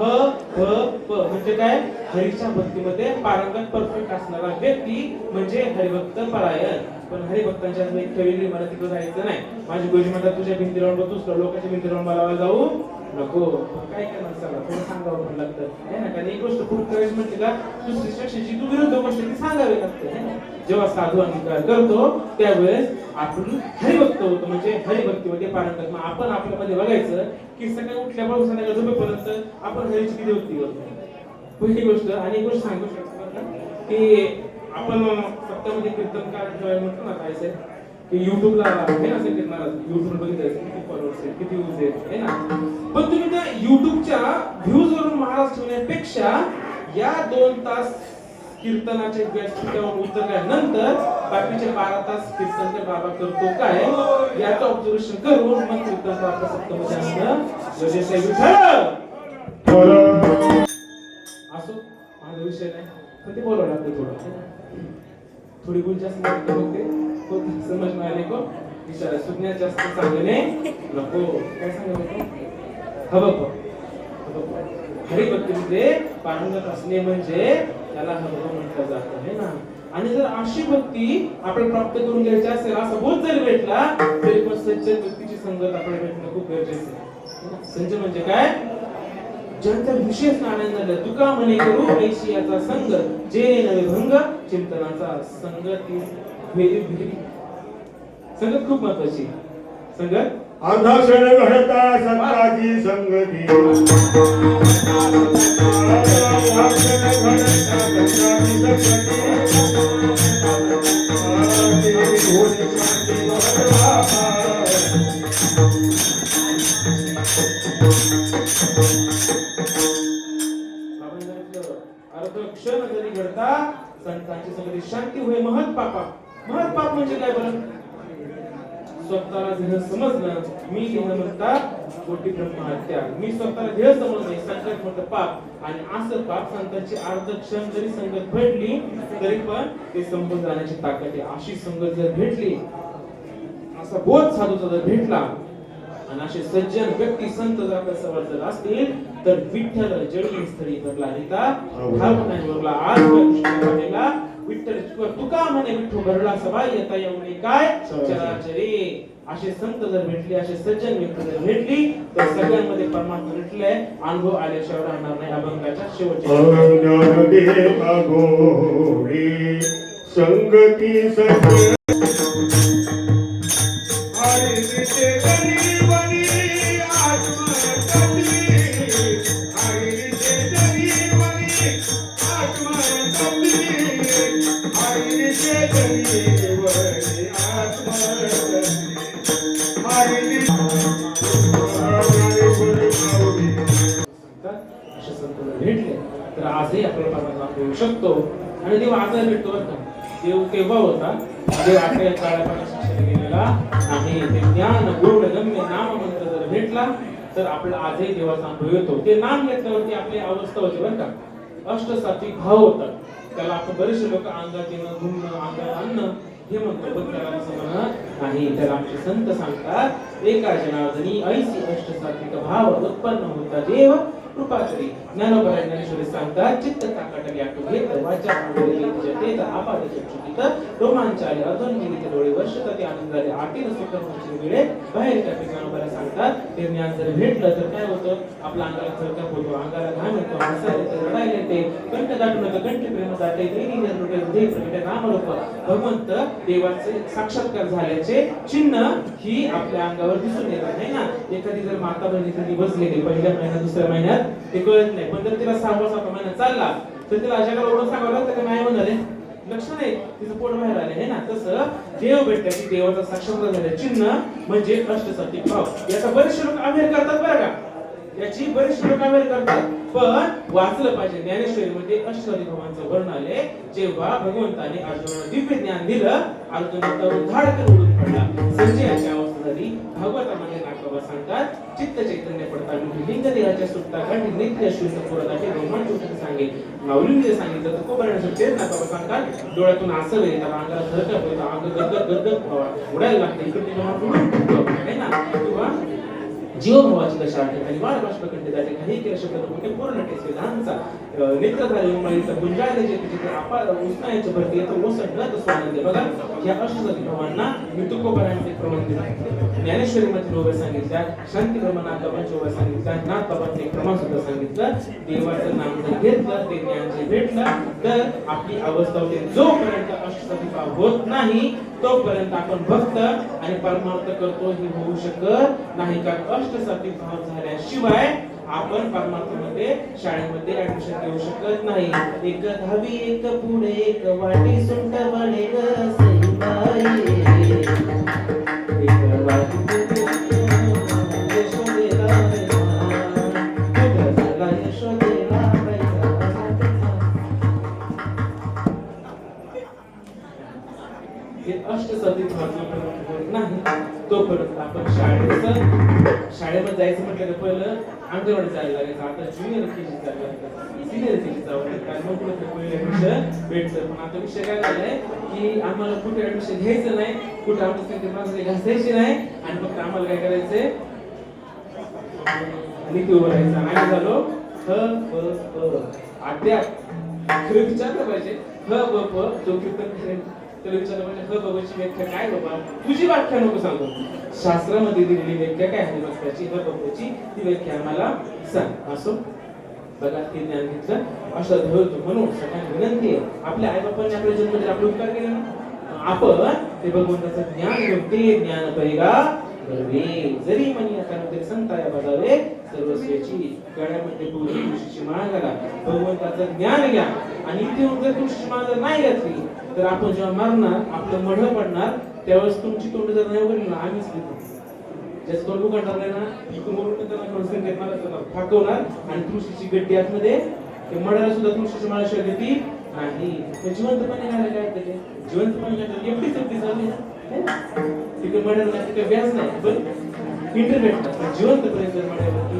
प म्हणजे काय, हरीच्या भक्तीमध्ये पारंगत परफेक्ट असणारा व्यक्ती म्हणजे हरिभक्त परायण. पण हरिभक्तांच्या एक वेगळी मला तिकडे जायचं नाही. माझी गुरुजी म्हणतात तुझ्या भिंतीवर बसूस, लोकांच्या भिंतीवर मला जाऊ नको. काय करणार, चला थोडं सांगावं पण लागतं है ना. कारण एक गोष्ट खूप करायची म्हणते का, दुसरी शिक्षेची तू विरुद्ध गोष्ट ती सांगावी लागते है ना. जेव्हा साधू अंगीकार करतो त्यावेळेस आपण हरिभक्त होतो, म्हणजे हरिभक्तीमध्ये पारंगत. मग आपण आपल्यामध्ये बघायचं की सकाळी उठल्यापासून संध्याकाळी झोपेपर्यंत आपण हरीची किती भक्ती करतो, पहिली गोष्ट. आणि एक गोष्ट सांगू शकतो की आपण सप्ताहामध्ये कीर्तनकार ठेवायला म्हणतो ना, काय असेल की युट्यूबला आहे ना, संकेत महाराज युट्यूब बघितलं किती फॉलोअर्स आहेत, किती व्ह्यूज आहेत है ना. पण तुम्ही त्या युट्यूबच्या व्ह्यूज वरून महाराज ठेवण्यापेक्षा या 2 तास कीर्तनाचे व्यासपीठावर उतरल्यानंतर बाकीचे 12 तास कीर्तन बाबा करतो काय याचं ऑब्झर्वेशन करून मग कीर्तन आपल्या सप्ताहामध्ये असणं गरजेचं आहे. असो माझा विषय नाही, पण ते बोलावं लागतं थोडं, थोडी गुण जास्त बघते समज मिळाले को विचारा सुज्ञात जास्त सांगणे नको. काय सांगतो हवं हरिभक्तीमध्ये पारंगत असणे म्हणजे त्याला हवं म्हटलं जातं है ना. आणि जर अशी भक्ती आपल्याला प्राप्त करून घ्यायची असेल, असा बोध जरी भेटला तरी पण सज्जन व्यक्तीची संगत आपल्याला भेटणं खूप गरजेचं आहे. सज्जन म्हणजे काय, ज्यांचा विशेष नारायण झालं. तुका म्हणे करू ऐशियाचा संग, जे नवे भंग चिंतनाचा संगती वेदी भेदी. संगत खूप महत्वाची. संगत अर्धा क्षण घडता संताची संगती, अर्धा क्षण घडता संताची संगती, क्षण जरी घडता संतांची संगती शांती होय महत् पापा. महत् पाप म्हणजे काय बरं, स्वतःला ध्येय समजणं. मी ध्येय म्हणतात कोटी ब्रह्महत्या. मी स्वतःला ध्येय समजणे संकट मोठं पाप. आणि असं पाप संतांची अर्ध क्षण जरी संगत भेटली तरी पण ते संपून जाण्याची ताकद आहे. अशी संगत जर भेटली, असा बोध साधूचा जर भेटला आणि असे सज्जन व्यक्ती संत जर आपल्या समोर जर असतील तर विठ्ठल जळी स्थळी भरला रिता नाही भरला. आज कृष्णाला विठ्ठल तुका म्हणे विठ्ठल भरला सभा येता येऊन काय चराचरी. असे संत जर भेटले, असे सज्जन व्यक्ती जर भेटली तर सगळ्यांमध्ये परमात्मा भेटलाय. अनुभव आल्याशिवाय राहणार नाही. अभंगाच्या शेवटच्या संगती सज्जन भेटले तर आजही आपल्याला परमात्मा भेटू शकतो. आणि देव आजही भेटतो बरं का. देव केव्हा होता, देव आपल्या काळापासून शिक्षण गेलेला नाही. ते ज्ञान गुण गम्य नाम मंत्र जर भेटला तर आपल्याला आजही देवाचा अनुभव येतो. ते नाम घेतल्यावरती आपली अवस्था होती बरं का. अष्टसात्विक भाव होतात. त्याला आपण बरेचसे लोक अंगात येणं, घुमणं, अंगात आणणं हे म्हणतो, पण त्याला असं म्हणत नाही. त्याला आमचे संत सांगतात एका जनार्दनी ऐसी अष्ट सात्विक भाव उत्पन्न होता देव कृपा करी. ज्ञानोबा ज्ञानेश्वरी सांगतात चित्त ताकटले आटुभेत वाचा पांडुरंगी जतेत आपाद चक्षुतीत रोमांचाले अधोन्मिलित डोळे वर्षत ते आनंदाले आटील सुखमोची वेळे बाहेर काढते. ज्ञानोबाला सांगतात ते ज्ञान जर भेटलं तर काय होतं, आपल्या अंगाला थरकाप होतो, अंगाला घाम येतो, हसायला येते, रडायला येते, कंठ दाटून येतं, कंठ प्रेम जाते, दैनी निर्लुटे हृदय प्रगटे नामरूप भगवंत देवाचे साक्षात्कार झाल्याचे चिन्ह ही आपल्या अंगावर दिसून येत नाही ना. एखादी जर माता बहिणी कधी बसलेली पहिल्या महिन्यात दुसऱ्या महिन्यात ते कळत नाही, पण जर तिला 6वा महिना चालला तर तिला जगाला ओढून सांगावं लागतं की नाही म्हणाले लक्ष नाही, तिचं पोट बाहेर आले आहे ना. तसं देव भेटलं की देवाचा साक्षात्कार झाले चिन्ह म्हणजे अष्टसात्विक भाव. याचा बरेचसे लोक अभेर करतात बरं का, याची बरेचसे लोक अभेर करतात, पण वाचलं पाहिजे. ज्ञानेश्वरी मध्ये अष्टसात्विक भावांचं वर्णन आले. जेव्हा भगवंताने अर्जुनाला दिव्य ज्ञान दिलं, अर्जुन धाडकन उडून पडला, संजयाची अवस्था झाली. भागवतामध्ये नागबाबा सांगतात चित्त चैतन्य पडता लिंग देहाच्या सुटता गाठी नित्य शुद्ध पुरदाटे रोमांच उठत सांगेल. माऊलींनी सांगितलं तर कोपऱ्याने तेच नागबाबा सांगतात डोळ्यातून आसव येईल, अंगाला धरकप होतं, अंग गदगद गदगद उडायला लागते, इकडे आहे ना. किंवा जीवभावाची दशा ठिकाणी वाढ बाष्पकंठे त्या ठिकाणी केलं शब्द मोठे पूर्ण टेसे लहानचा नेत्र झाले उमळीचा गुंजाळले जे तिथे अपार उष्णायचे भरती येतं ओसडलं तर स्वानंद. बघा या अष्टसात्विक भावांना मी तुकोबरांचे प्रमाण दिलं. ज्ञानेश्वरीमध्ये लोभ सांगितल्या, शांती ब्रह्मनाथबाबांचे ओव्या सांगितल्या, नाथबाबांचे एक प्रमाण सुद्धा सांगितलं. देवाचं नाम जर घेतलं, ते ज्ञान जे भेटलं तर आपली अवस्था होते. जोपर्यंत अष्टसात्विक भाव होत नाही तोपर्यंत आपण भक्त आणि परमार्थ करतो हे होऊ शकत नाही. कारण अष्टसात्विक भाव झाल्याशिवाय आपण परमार्थामध्ये शाळेमध्ये ऍडमिशन घेऊ शकत नाही. एक दहावी एक पुढे एक वाटी सुंट बळे ग सईबाई, एक वाटी यशोदेला यशोदेला हे अष्टसात्विक भाव नाही तोपर्यंत आपण शाळेमध्ये जायचं म्हटलं तर पहिलं अंगणवाडी जायला लागायचं, आता ज्युनियर केजी जायला लागतं, सिनियर केजी जावं कारण मग पहिलं ऍडमिशन भेटतं. पण आता विषय काय झालाय की आम्हाला कुठे ऍडमिशन घ्यायचं नाही, कुठे आमच्या घासायची नाही, आणि फक्त आम्हाला काय करायचंय नीती उभं राहायचं. आम्ही झालो अद्याप खरं विचारलं पाहिजे ह ब प जो कीर्तन त्याला विचारलं पाहिजे ह बाबाची व्याख्या काय बाबा, तुझी व्याख्या नको सांगू, शास्त्रामध्ये दिलेली व्याख्या काय आहे वाक्याची ह बाबाची ती व्याख्या आम्हाला सांग. असो बघा ते ज्ञान घेतलं असं धरतो. म्हणून सगळ्यांना विनंती आहे, आपल्या आई बापांनी आपल्या जन्मात आपले उपकार केले ना, आपण ते भगवंताचं ज्ञान घेऊन ते ज्ञान पैगा जरी म्हणी आता संताया बजावे सर्वस्वेची गळ्यामध्ये पूर्वी तुळशीची माळ घाला, भगवंताचं ज्ञान घ्या. आणि इथे जर तुळशीची माळ जर नाही घातली तर आपण जेव्हा मरणार आपलं मढ पडणार त्यावेळेस तुमची तोंड जर नाही उघडली ना आम्हीच लिहितो, ज्याचं तोंड उघडणार नाही ना इकडून त्यांना संकेत मारा फाकवणार आणि तुळशीची गड्डी आतमध्ये ते मढाला सुद्धा तुळशीची माळ शिवाय ती नाही. जिवंतपणे घालायला काय ते जिवंतपणे एकटीच एकटी चालली तिकडे मढ्याला तिकडे व्याज नाही पण इंटरनेट जिवंतपणे जर मढ्यावरती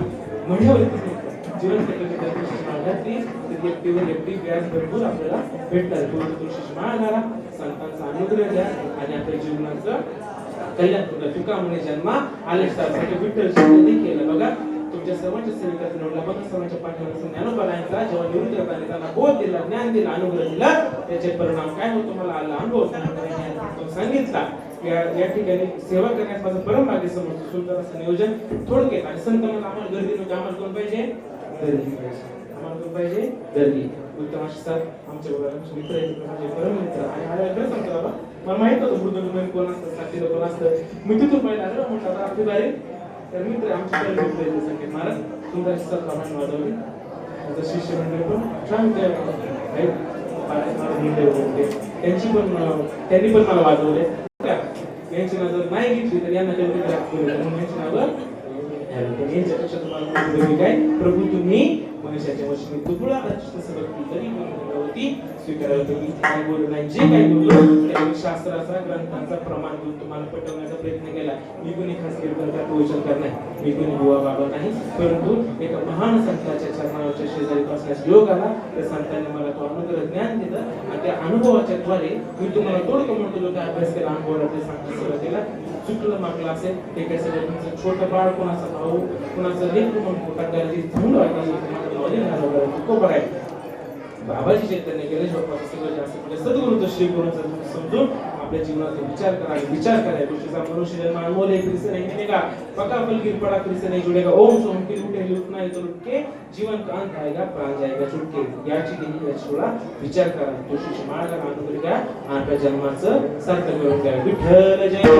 मढ्यावरती जिवंतपणे त्या तुळशीची माळ घातली तर एकटीवर एकटी व्याज भरपूर आपल्याला भेटतात. तुळशीची माळ घाला, संतांचा अनुग्रह द्या आणि आपल्या जीवनाचं कल्याण करा. तुका म्हणे जन्मा आले सारखे विठ्ठल शब्द केलं. बघा तुमच्या सर्वांच्या सेविकाचा निवडला बघा, सर्वांच्या पाठीवर ज्ञानोबारायांचा जेव्हा निवृत्त करताना त्यांना बोध दिला, ज्ञान दिला, अनुग्रह दिला, त्याचे परिणाम काय होतो मला आला अनुभव सांगितला. या ठिकाणी सेवा करण्यास माझं परम भाग्य समजतो. सुंदर असं नियोजन थोडक्यात आणि संत मला आम्हाला गर्दी नको, आम्हाला कोण पाहिजे गर्दी पाहिजे, आम्हाला कोण पाहिजे गर्दी. उत्तम आशीर्वाद आमच्या बरोबर मित्र आहेत, माझे परम मित्र. आणि आल्या खरं सांगतो बाबा मला माहित होतं बुद्धगुरुमेन कोण असतं, साथीला कोण असतं. मी तिथून पाहिलं आलं म्हटलं आता आपली बारी तर मित्र आमचे पहिले मित्र आहेत संकेत महाराज सुंदर आशीर्वाद बाबांनी वाजवले. माझं शिष्य मंडळ पण छान त्यांची पण त्यांनी पण मला वाजवले. यांची नजर नाही घेतली तर यांना तेवढी यांची नावं यांच्यापेक्षा तुम्हाला काय प्रभू तुम्ही मनुष्याच्या वशमी दुबळा अर्चित सबक तरी भगवती स्वीकारायला तुम्ही काय बोलू नाही जे काही बोललो त्या शास्त्राचा ग्रंथांचा प्रमाण देऊन तुम्हाला पटवण्याचा प्रयत्न केला मी कोणी खास कीर्तनकार उच्चार नाही मी कोणी बुवा बाबा नाही परंतु एका महान संतांच्या चरणावरच्या शेजारी बसण्यास योग आला त्या संतांनी मला तो अनुग्रह ज्ञान दिलं आणि त्या अनुभवाच्या द्वारे मी तुम्हाला थोडं म्हणतो की अभ्यास केला अनुभवाला ते सांगता सुरुवात केला चुकलं मागलं असेल ते काय सगळं तुमचं छोटं बाळ कोणाचा भाऊ कोणाचं लेकरू म्हणून पोटात करायची चांगलं वाटलं तुम्हाला नॉलेज झालं खूप बरं आहे बाबाजी चैतन्य केले बाप्पाचं सगळं जास्त म्हणजे सद्गुरूचं श्री गुरूचं समजून आपल्या जीवनाचा विचार करायला गोष्टीचा मनुष्य जन्म अनमोल है फिर से नहीं मिलेगा पका पल गिर पड़ा फिर से नहीं जुड़ेगा ओम सोम के लूटे लूटना है तो लूट के जीवन का अंत आएगा प्राण जाएगा छुटके याची देही याची थोडा विचार करा गोष्टीची माळ करा अनुग्रह घ्या आपल्या जन्माचं सार्थक करून द्या विठ्ठल जय जय